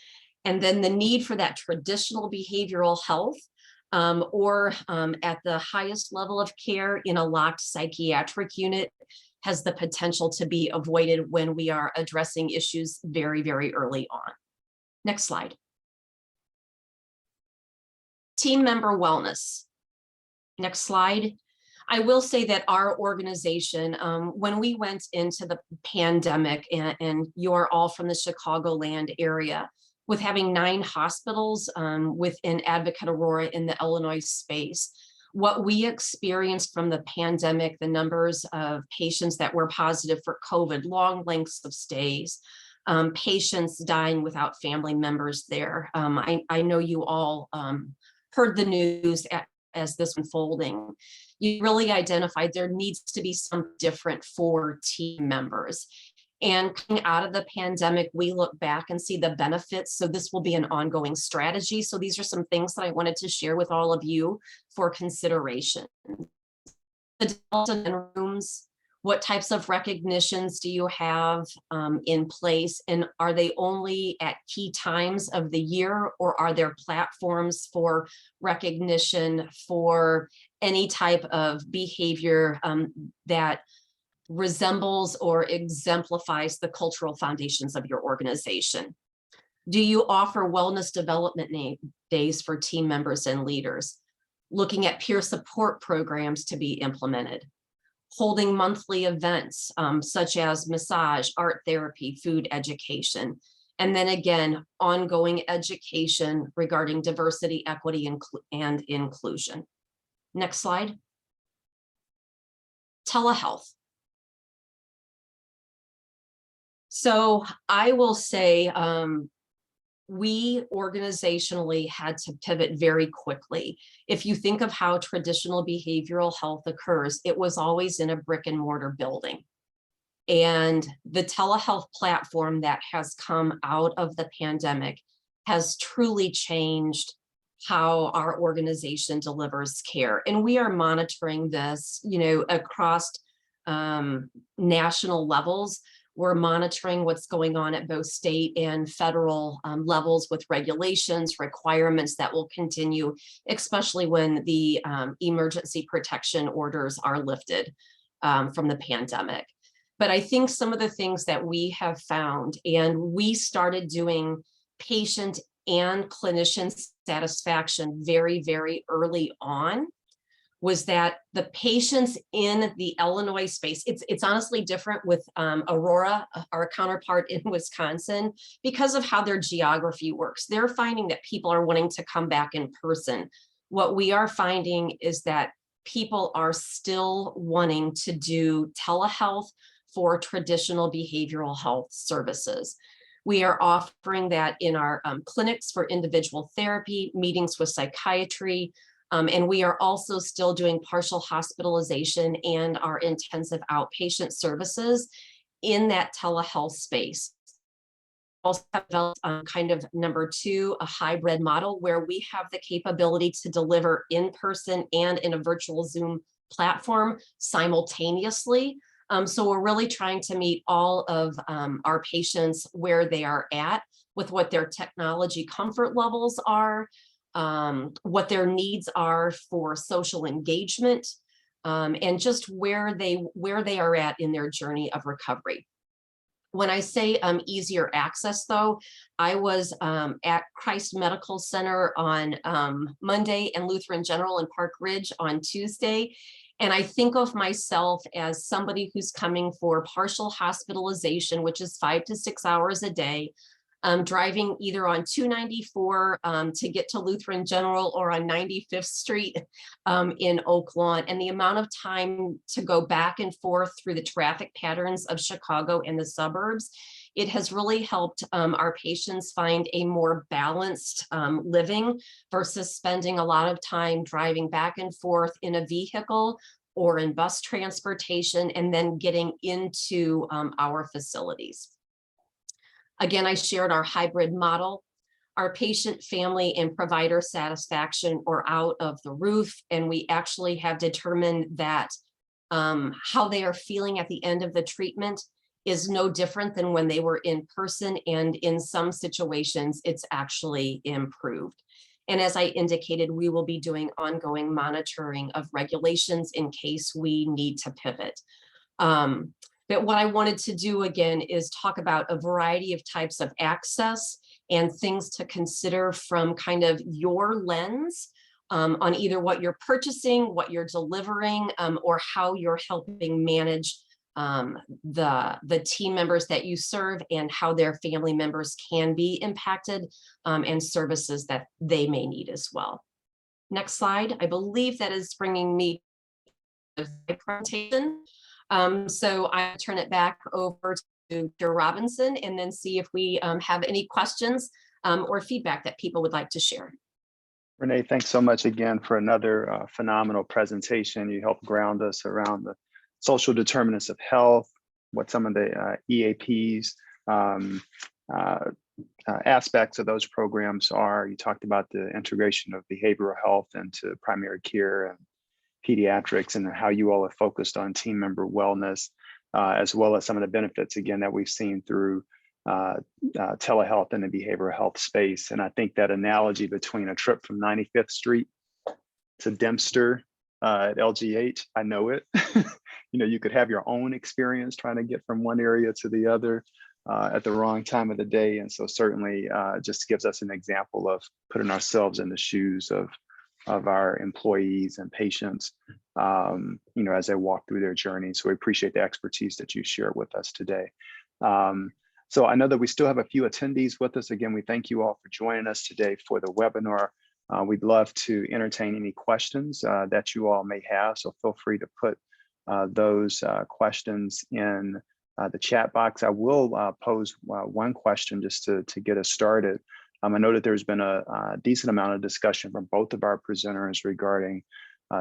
And then the need for that traditional behavioral health or at the highest level of care in a locked psychiatric unit has the potential to be avoided when we are addressing issues very, very early on. Next slide. Team member wellness. Next slide. I will say that our organization, when we went into the pandemic, and you are all from the Chicagoland area, with having 9 hospitals within Advocate Aurora in the Illinois space, what we experienced from the pandemic, the numbers of patients that were positive for COVID, long lengths of stays, patients dying without family members there. I know you all heard the news as this unfolding. You really identified there needs to be something different for team members. And coming out of the pandemic, we look back and see the benefits. So this will be an ongoing strategy. So these are some things that I wanted to share with all of you for consideration. The Delta rooms, what types of recognitions do you have in place? And are they only at key times of the year, or are there platforms for recognition for any type of behavior that resembles or exemplifies the cultural foundations of your organization? Do you offer wellness development days for team members and leaders? Looking at peer support programs to be implemented, holding monthly events such as massage, art therapy, food education, and then again, ongoing education regarding diversity, equity, and inclusion. Next slide. Telehealth. So I will say we organizationally had to pivot very quickly. If you think of how traditional behavioral health occurs, it was always in a brick and mortar building. And the telehealth platform that has come out of the pandemic has truly changed how our organization delivers care. And we are monitoring this, across national levels. We're monitoring what's going on at both state and federal levels with regulations, requirements that will continue, especially when the emergency protection orders are lifted from the pandemic. But I think some of the things that we have found, and we started doing patient and clinician satisfaction very, very early on, was that the patients in the Illinois space, it's honestly different with Aurora, our counterpart in Wisconsin, because of how their geography works. They're finding that people are wanting to come back in person. What we are finding is that people are still wanting to do telehealth for traditional behavioral health services. We are offering that in our clinics for individual therapy, meetings with psychiatry, and we are also still doing partial hospitalization and our intensive outpatient services in that telehealth space. also have developed kind of number two, a hybrid model where we have the capability to deliver in person and in a virtual Zoom platform simultaneously. So we're really trying to meet all of our patients where they are at with what their technology comfort levels are, what their needs are for social engagement, and just where they are at in their journey of recovery. When I say easier access, though, I was at Christ Medical Center on Monday and Lutheran General in Park Ridge on Tuesday. And I think of myself as somebody who's coming for partial hospitalization, which is 5 to 6 hours a day, driving either on 294 to get to Lutheran General or on 95th Street in Oak Lawn. And the amount of time to go back and forth through the traffic patterns of Chicago and the suburbs, it has really helped our patients find a more balanced living versus spending a lot of time driving back and forth in a vehicle or in bus transportation and then getting into our facilities. Again, I shared our hybrid model. Our patient, family, and provider satisfaction are out of the roof, and we actually have determined that how they are feeling at the end of the treatment is no different than when they were in person, and in some situations, it's actually improved. And as I indicated, we will be doing ongoing monitoring of regulations in case we need to pivot. But what I wanted to do again is talk about a variety of types of access and things to consider from kind of your lens on either what you're purchasing, what you're delivering, or how you're helping manage the team members that you serve and how their family members can be impacted and services that they may need as well. Next slide. I believe that is bringing me to the presentation. So I turn it back over to Dr. Robinson and then see if we have any questions or feedback that people would like to share. Renee, thanks so much again for another phenomenal presentation. You helped ground us around the social determinants of health, what some of the EAPs aspects of those programs are. You talked about the integration of behavioral health into primary care and pediatrics and how you all have focused on team member wellness, as well as some of the benefits, again, that we've seen through telehealth in the behavioral health space. And I think that analogy between a trip from 95th Street to Dempster at LGH, I know it. You know, you could have your own experience trying to get from one area to the other at the wrong time of the day. And so certainly just gives us an example of putting ourselves in the shoes of our employees and patients, you know, as they walk through their journey. So we appreciate the expertise that you shared with us today. So I know that we still have a few attendees with us. Again, we thank you all for joining us today for the webinar. We'd love to entertain any questions that you all may have. So feel free to put those questions in the chat box. I will pose one question just to get us started. I know that there's been a decent amount of discussion from both of our presenters regarding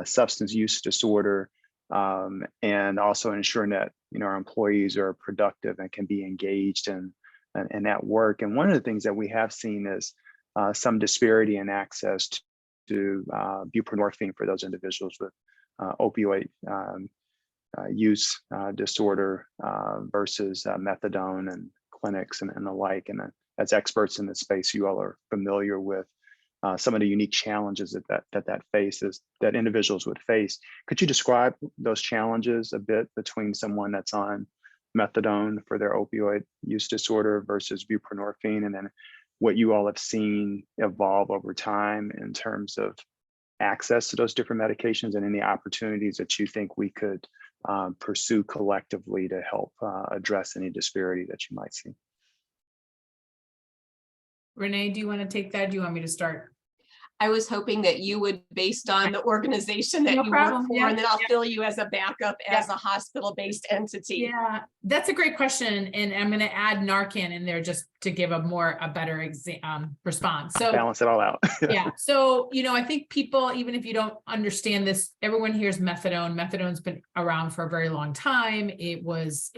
substance use disorder and also ensuring that, you know, our employees are productive and can be engaged in that work. And one of the things that we have seen is some disparity in access to buprenorphine for those individuals with opioid use disorder versus methadone and clinics and the like. And as experts in this space, you all are familiar with some of the unique challenges that individuals would face. Could you describe those challenges a bit between someone that's on methadone for their opioid use disorder versus buprenorphine, and then what you all have seen evolve over time in terms of access to those different medications and any opportunities that you think we could pursue collectively to help address any disparity that you might see? Renee, do you want to take that? Do you want me to start? I was hoping that you would, based on the organization that No you problem. work for, Yeah. and then I'll fill you as a backup as a hospital-based entity. Yeah, that's a great question. And I'm going to add Narcan in there just to give a better response. So Balance it all out. yeah. So, you know, I think people, even if you don't understand this, everyone hears methadone. Methadone's been around for a very long time. It was,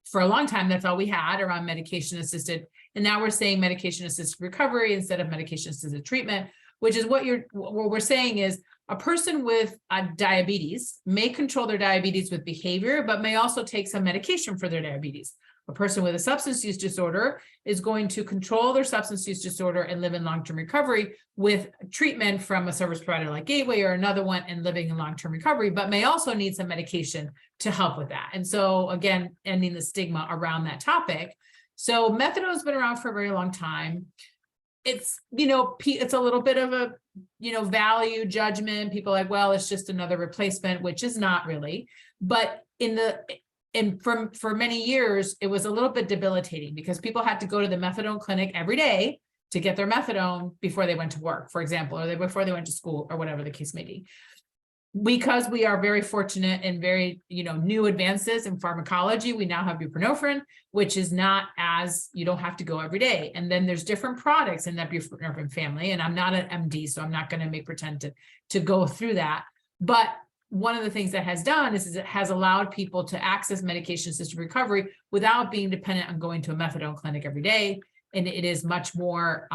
for a long time, that's all we had around medication assisted And now we're saying medication assisted recovery instead of medication assisted treatment, which is what we're saying is a person with diabetes may control their diabetes with behavior, but may also take some medication for their diabetes. A person with a substance use disorder is going to control their substance use disorder and live in long-term recovery with treatment from a service provider like Gateway or another one and living in long-term recovery, but may also need some medication to help with that. And so again, ending the stigma around that topic. So methadone has been around for a very long time. It's, it's a little bit of a, value judgment. People are like, well, it's just another replacement, which is not really, but for many years, it was a little bit debilitating because people had to go to the methadone clinic every day to get their methadone before they went to work, for example, or before they went to school or whatever the case may be. Because we are very fortunate and very, new advances in pharmacology, we now have buprenorphine, which is not as, you don't have to go every day. And then there's different products in that buprenorphine family. And I'm not an MD, so I'm not going to pretend to go through that. But one of the things that has done is it has allowed people to access medication-assisted recovery without being dependent on going to a methadone clinic every day. And it is much more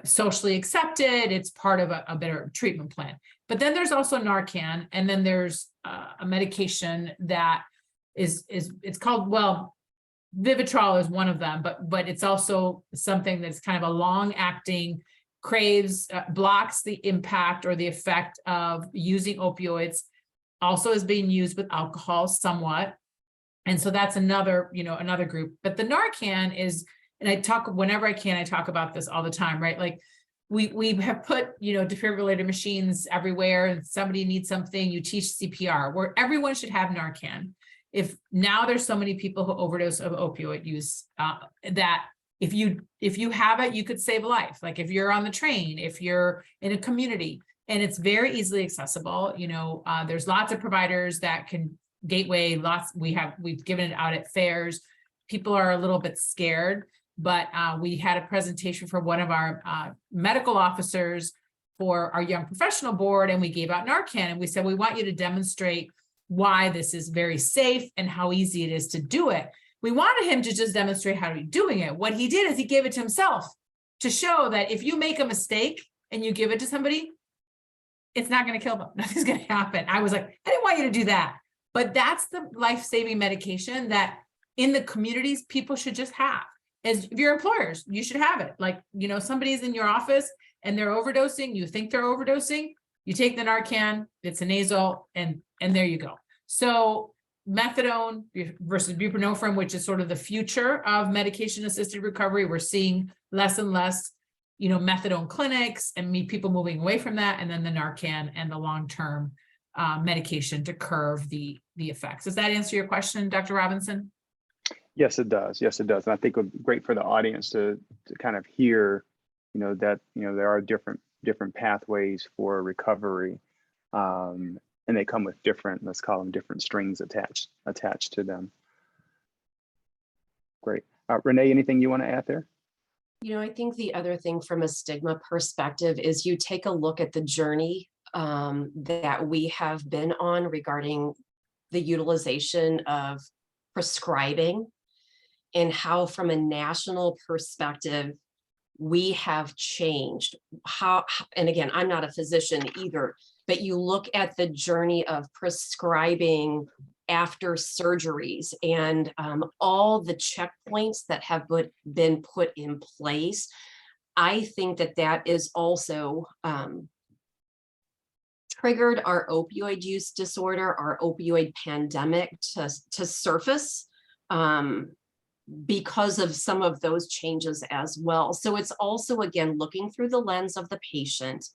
socially accepted. It's part of a better treatment plan. But then there's also Narcan, and then there's a medication that it's called, Vivitrol is one of them, but it's also something that's kind of a long-acting blocks the impact or the effect of using opioids, also is being used with alcohol somewhat. And so that's another group. But the Narcan is, and whenever I can, I talk about this all the time, right? Like we have put, defibrillator machines everywhere, and somebody needs something, you teach CPR, where everyone should have Narcan. If now there's so many people who overdose of opioid use that if you have it, you could save a life. Like if you're on the train, if you're in a community, and it's very easily accessible, there's lots of providers that can Gateway, we've given it out at fairs. People are a little bit scared, but we had a presentation for one of our medical officers for our young professional board, and we gave out Narcan, and we said, we want you to demonstrate why this is very safe and how easy it is to do it. We wanted him to just demonstrate how to be doing it. What he did is he gave it to himself to show that if you make a mistake and you give it to somebody, it's not going to kill them. Nothing's going to happen. I was like, I didn't want you to do that. But that's the life-saving medication that in the communities people should just have. As if you're employers, you should have it. Like, somebody's in your office and they're overdosing, you think they're overdosing, you take the Narcan, it's a nasal, and there you go. So methadone versus buprenorphine, which is sort of the future of medication-assisted recovery. We're seeing less and less, methadone clinics and people moving away from that. And then the Narcan and the long-term medication to curb the effects. Does that answer your question, Dr. Robinson? Yes, it does. Yes, it does. And I think it's great for the audience to kind of hear, that, there are different pathways for recovery. And they come with different, let's call them different strings attached to them. Great. Renee, anything you want to add there? I think the other thing from a stigma perspective is you take a look at the journey that we have been on regarding the utilization of prescribing and how from a national perspective, we have changed. And again, I'm not a physician either, but you look at the journey of prescribing after surgeries and all the checkpoints that have been put in place. I think that is also triggered our opioid use disorder, our opioid pandemic to surface because of some of those changes as well. So it's also, again, looking through the lens of the patient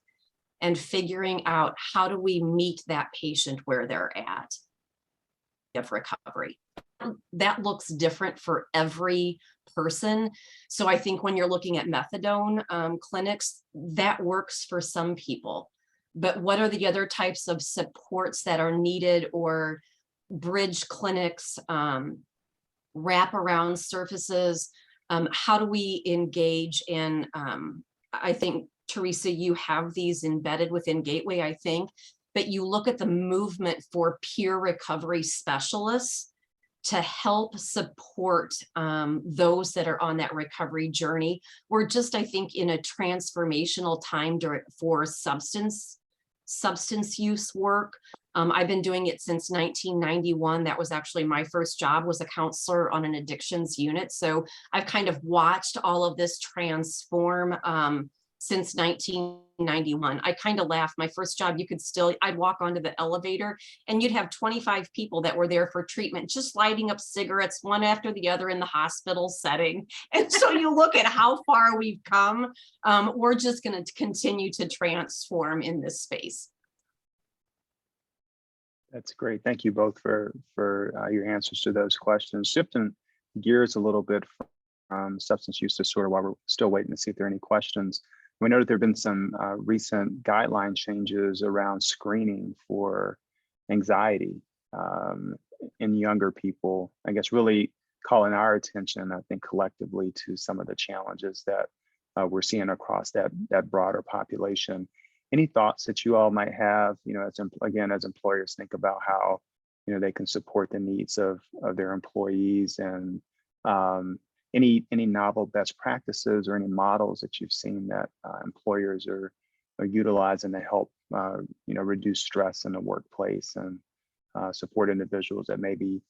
and figuring out how do we meet that patient where they're at of recovery. That looks different for every person. So I think when you're looking at methadone clinics, that works for some people. But what are the other types of supports that are needed, or bridge clinics, wraparound services? How do we engage in, I think, Teresa, you have these embedded within Gateway, I think, but you look at the movement for peer recovery specialists to help support those that are on that recovery journey. We're just, I think, in a transformational time for substance use work. I've been doing it since 1991. That was actually my first job, was a counselor on an addictions unit. So I've kind of watched all of this transform since 1991. I kind of laugh. My first job, I'd walk onto the elevator and you'd have 25 people that were there for treatment, just lighting up cigarettes one after the other in the hospital setting. And so you look at how far we've come. We're just going to continue to transform in this space. That's great. Thank you both for your answers to those questions. Shifting gears a little bit from substance use disorder while we're still waiting to see if there are any questions. We know that there have been some recent guideline changes around screening for anxiety in younger people. I guess really calling our attention, I think, collectively to some of the challenges that we're seeing across that broader population. Any thoughts that you all might have, as employers think about how, they can support the needs of their employees, and any novel best practices or any models that you've seen that employers are utilizing to help, reduce stress in the workplace and support individuals that maybe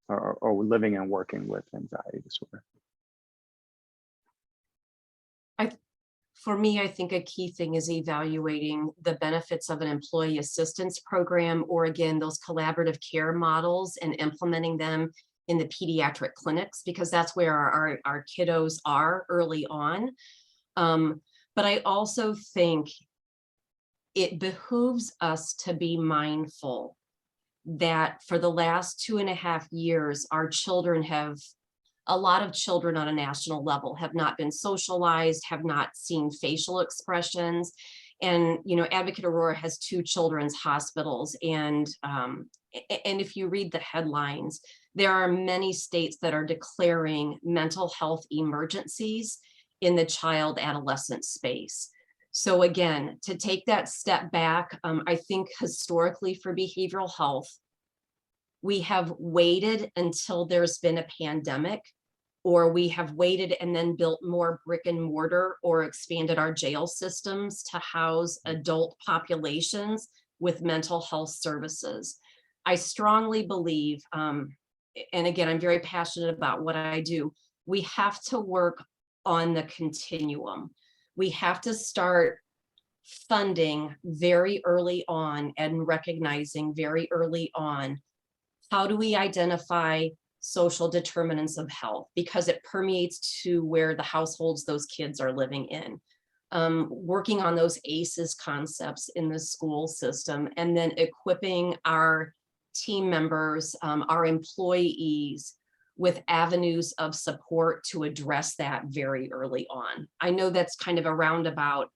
are living and working with anxiety disorder? For me, I think a key thing is evaluating the benefits of an employee assistance program, or again, those collaborative care models, and implementing them in the pediatric clinics, because that's where our kiddos are early on. But I also think it behooves us to be mindful that for the last 2.5 years, a lot of children on a national level have not been socialized, have not seen facial expressions. And, Advocate Aurora has 2 children's hospitals. And if you read the headlines, there are many states that are declaring mental health emergencies in the child adolescent space. So again, to take that step back, I think historically for behavioral health, we have waited until there's been a pandemic, or we have waited and then built more brick and mortar or expanded our jail systems to house adult populations with mental health services. I strongly believe, and again, I'm very passionate about what I do, we have to work on the continuum. We have to start funding very early on and recognizing very early on, how do we identify social determinants of health, because it permeates to where the households those kids are living in. Working on those ACEs concepts in the school system, and then equipping our team members, our employees, with avenues of support to address that very early on. I know that's kind of a roundabout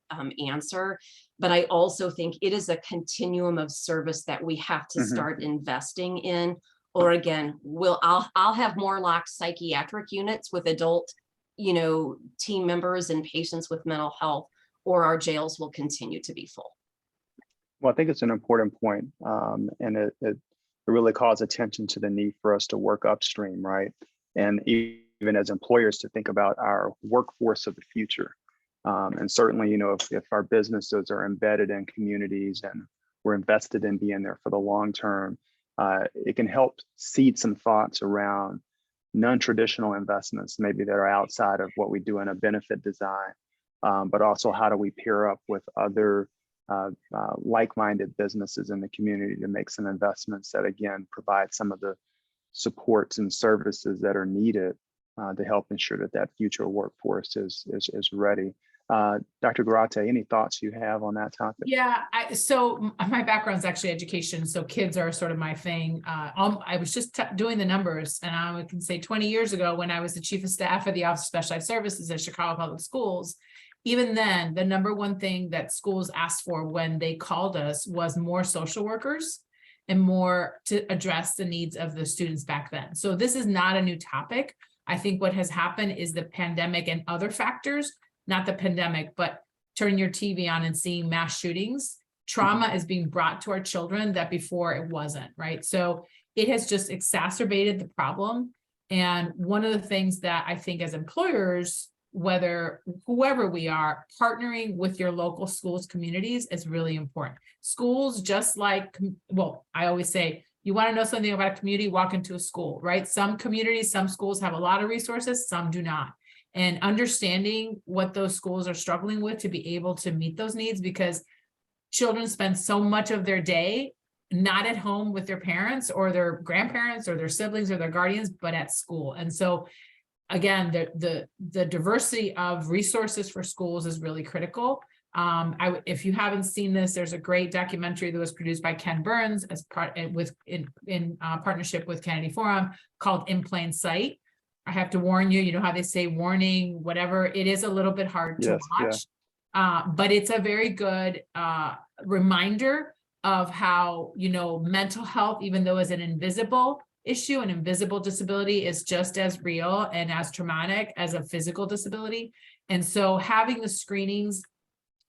answer, but I also think it is a continuum of service that we have to start investing in. Or again, I'll have more locked psychiatric units with adult, team members and patients with mental health, or our jails will continue to be full. Well, I think it's an important point, and it really calls attention to the need for us to work upstream, right? And even as employers, to think about our workforce of the future. And certainly, if our businesses are embedded in communities and we're invested in being there for the long term, it can help seed some thoughts around non-traditional investments, maybe that are outside of what we do in a benefit design, but also how do we pair up with other like-minded businesses in the community to make some investments that, again, provide some of the supports and services that are needed to help ensure that future workforce is ready. Dr. Garate, any thoughts you have on that topic? Yeah, so my background is actually education, so kids are sort of my thing. I was just doing the numbers, and I can say 20 years ago, when I was the chief of staff of the Office of Specialized Services at Chicago Public Schools, even then, the number one thing that schools asked for when they called us was more social workers and more to address the needs of the students back then. So this is not a new topic. I think what has happened is the pandemic and other factors, not the pandemic, but turning your TV on and seeing mass shootings. Trauma is being brought to our children that before it wasn't, right? So it has just exacerbated the problem. And one of the things that I think as employers, whether whoever we are, partnering with your local schools, communities is really important. Schools, just like, well, I always say, you want to know something about a community, walk into a school, right? Some communities, some schools have a lot of resources, some do not. And understanding what those schools are struggling with to be able to meet those needs, because children spend so much of their day not at home with their parents or their grandparents or their siblings or their guardians, but at school. And so again, the diversity of resources for schools is really critical. If you haven't seen this, there's a great documentary that was produced by Ken Burns as in partnership with Kennedy Forum called In Plain Sight. I have to warn you, you know how they say warning, whatever, it is a little bit hard to watch, but it's a very good reminder of how, you know, mental health, even though is an invisible issue, an invisible disability is just as real and as traumatic as a physical disability. And so having the screenings,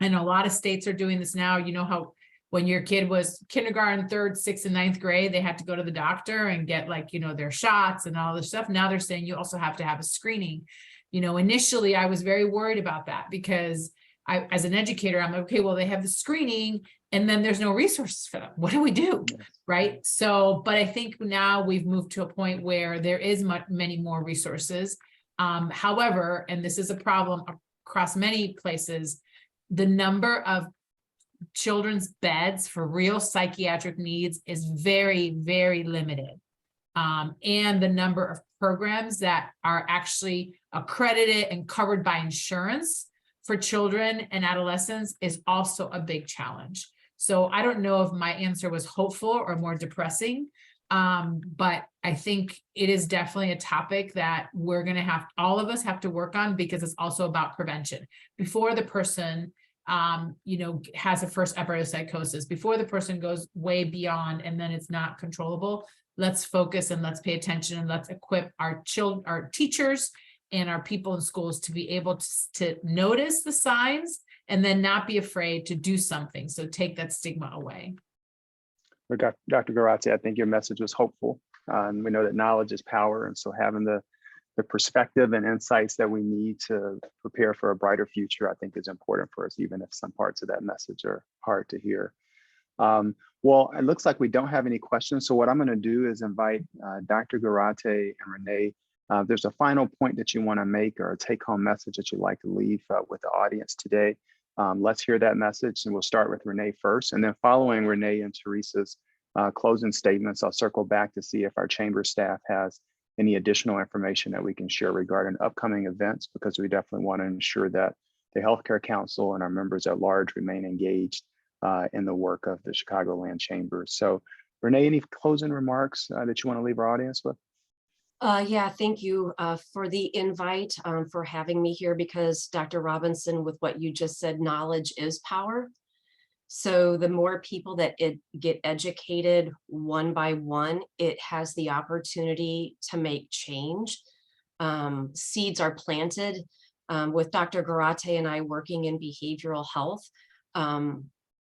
and a lot of states are doing this now, you know how when your kid was kindergarten, 3rd, 6th, and 9th grade, they had to go to the doctor and get like, you know, their shots and all this stuff. Now they're saying you also have to have a screening. You know, initially I was very worried about that because as an educator, I'm like, okay, well, they have the screening and then there's no resources for them. What do we do? Right. So, but I think now we've moved to a point where there is many more resources. However, and this is a problem across many places, the number of children's beds for real psychiatric needs is very, very limited. And the number of programs that are actually accredited and covered by insurance for children and adolescents is also a big challenge. So I don't know if my answer was hopeful or more depressing, but I think it is definitely a topic that we're going to have, all of us have to work on, because it's also about prevention. Before the person, you know, has a first episode of psychosis, before the person goes way beyond and then it's not controllable, let's focus and let's pay attention and let's equip our children, our teachers and our people in schools to be able to notice the signs and then not be afraid to do something. So take that stigma away. Dr. Garazzi, I think your message was hopeful. And we know that knowledge is power. And so having the perspective and insights that we need to prepare for a brighter future, I think is important for us, even if some parts of that message are hard to hear. Well, it looks like we don't have any questions. So what I'm going to do is invite Dr. Garazzi and Renee. There's a final point that you want to make or a take-home message that you'd like to leave with the audience today. Let's hear that message, and we'll start with Renee first. And then following Renee and Teresa's closing statements, I'll circle back to see if our chamber staff has any additional information that we can share regarding upcoming events, because we definitely want to ensure that the Healthcare Council and our members at large remain engaged in the work of the Chicagoland Chamber. So Renee, any closing remarks that you want to leave our audience with? Yeah, thank you for the invite, for having me here, because Dr. Robinson, with what you just said, knowledge is power. So the more people that get educated one by one, it has the opportunity to make change. Seeds are planted. With Dr. Garazzi and I working in behavioral health,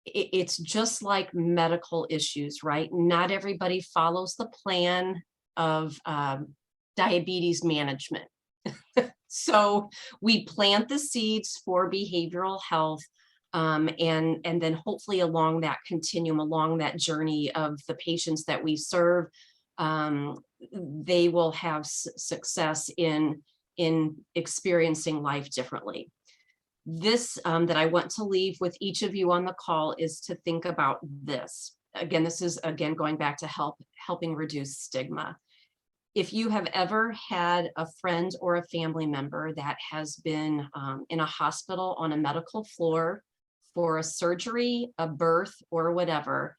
it's just like medical issues, right? Not everybody follows the plan of diabetes management. So we plant the seeds for behavioral health, and then hopefully along that continuum, along that journey of the patients that we serve, they will have success in experiencing life differently. This that I want to leave with each of you on the call is to think about this. Again, this is going back to helping reduce stigma. If you have ever had a friend or a family member that has been in a hospital on a medical floor for a surgery, a birth, or whatever,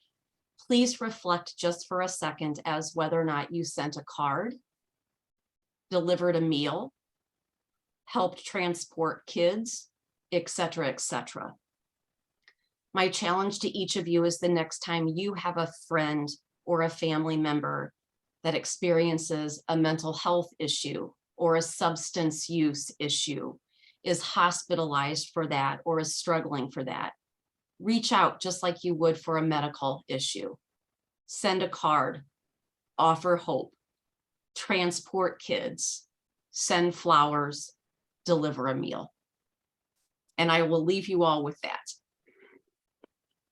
please reflect just for a second as whether or not you sent a card, delivered a meal, helped transport kids, etc., etc. My challenge to each of you is the next time you have a friend or a family member that experiences a mental health issue or a substance use issue, is hospitalized for that or is struggling for that, reach out just like you would for a medical issue. Send a card, offer hope, transport kids, send flowers, deliver a meal. And I will leave you all with that.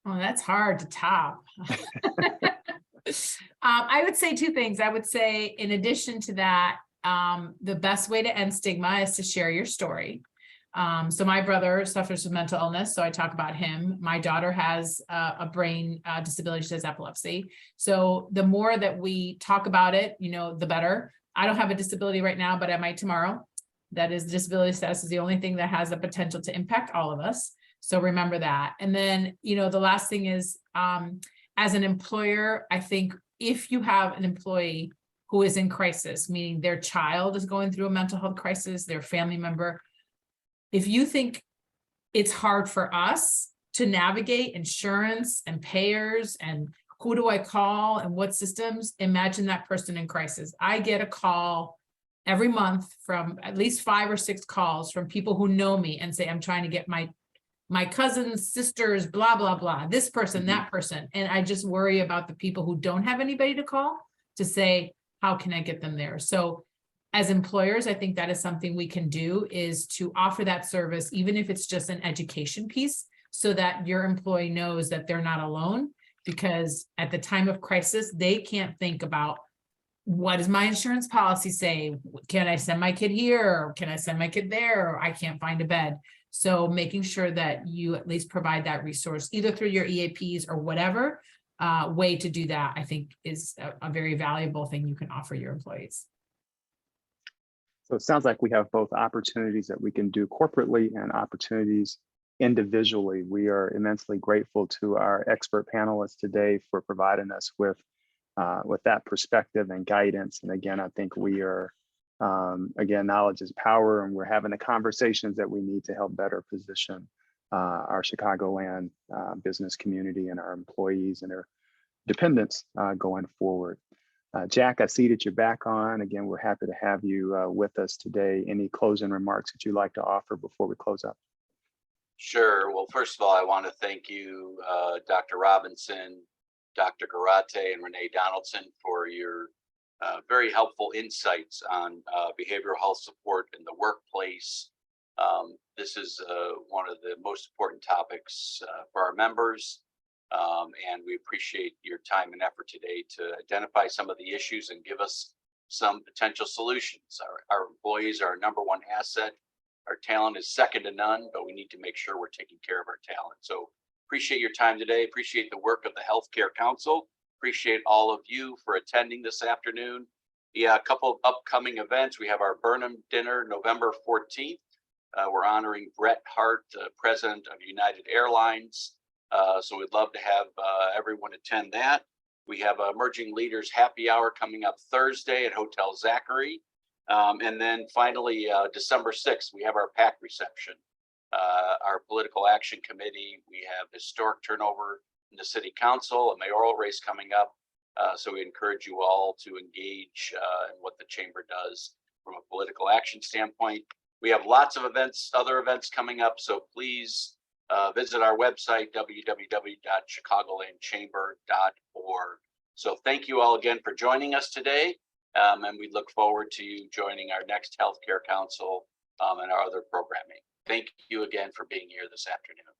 Oh, that's hard to top. I would say two things. I would say, in addition to that, the best way to end stigma is to share your story. So my brother suffers from mental illness, so I talk about him. My daughter has a brain disability, she has epilepsy. So the more that we talk about it, the better. I don't have a disability right now, but I might tomorrow. That is, disability status is the only thing that has the potential to impact all of us. So remember that. And then, the last thing is, as an employer, I think if you have an employee who is in crisis, meaning their child is going through a mental health crisis, their family member, if you think it's hard for us to navigate insurance and payers and who do I call and what systems, imagine that person in crisis. I get a call every month from at least 5 or 6 calls from people who know me and say, I'm trying to get my cousins, sisters, blah, blah, blah, this person, that person. And I just worry about the people who don't have anybody to call to say, how can I get them there? So as employers, I think that is something we can do, is to offer that service, even if it's just an education piece, so that your employee knows that they're not alone. Because at the time of crisis, they can't think about, what does my insurance policy say? Can I send my kid here? Or can I send my kid there? Or I can't find a bed. So making sure that you at least provide that resource, either through your EAPs or whatever way to do that, I think is a very valuable thing you can offer your employees. So it sounds like we have both opportunities that we can do corporately and opportunities individually. We are immensely grateful to our expert panelists today for providing us with that perspective and guidance. And again, I think we are, again, knowledge is power, and we're having the conversations that we need to help better position our Chicagoland business community and our employees and their dependents going forward. Jack, I see that you're back on. Again, we're happy to have you with us today. Any closing remarks that you'd like to offer before we close up? Sure. Well, first of all, I want to thank you, Dr. Robinson, Dr. Garate, and Renee Donaldson for your very helpful insights on behavioral health support in the workplace. This is one of the most important topics for our members. And we appreciate your time and effort today to identify some of the issues and give us some potential solutions. Our employees are our number one asset. Our talent is second to none, but we need to make sure we're taking care of our talent. So appreciate your time today. Appreciate the work of the Healthcare Council. Appreciate all of you for attending this afternoon. Yeah, a couple of upcoming events. We have our Burnham Dinner, November 14th. We're honoring Bret Hart, President of United Airlines. So we'd love to have everyone attend that. We have Emerging Leaders Happy Hour coming up Thursday at Hotel Zachary. And then finally, December 6th, we have our PAC reception. Our Political Action Committee, we have historic turnover in the City Council, a mayoral race coming up. So we encourage you all to engage in what the Chamber does from a political action standpoint. We have lots of events, other events coming up, so please visit our website, www.chicagolandchamber.org. So thank you all again for joining us today. And we look forward to you joining our next Healthcare Council and our other programming. Thank you again for being here this afternoon.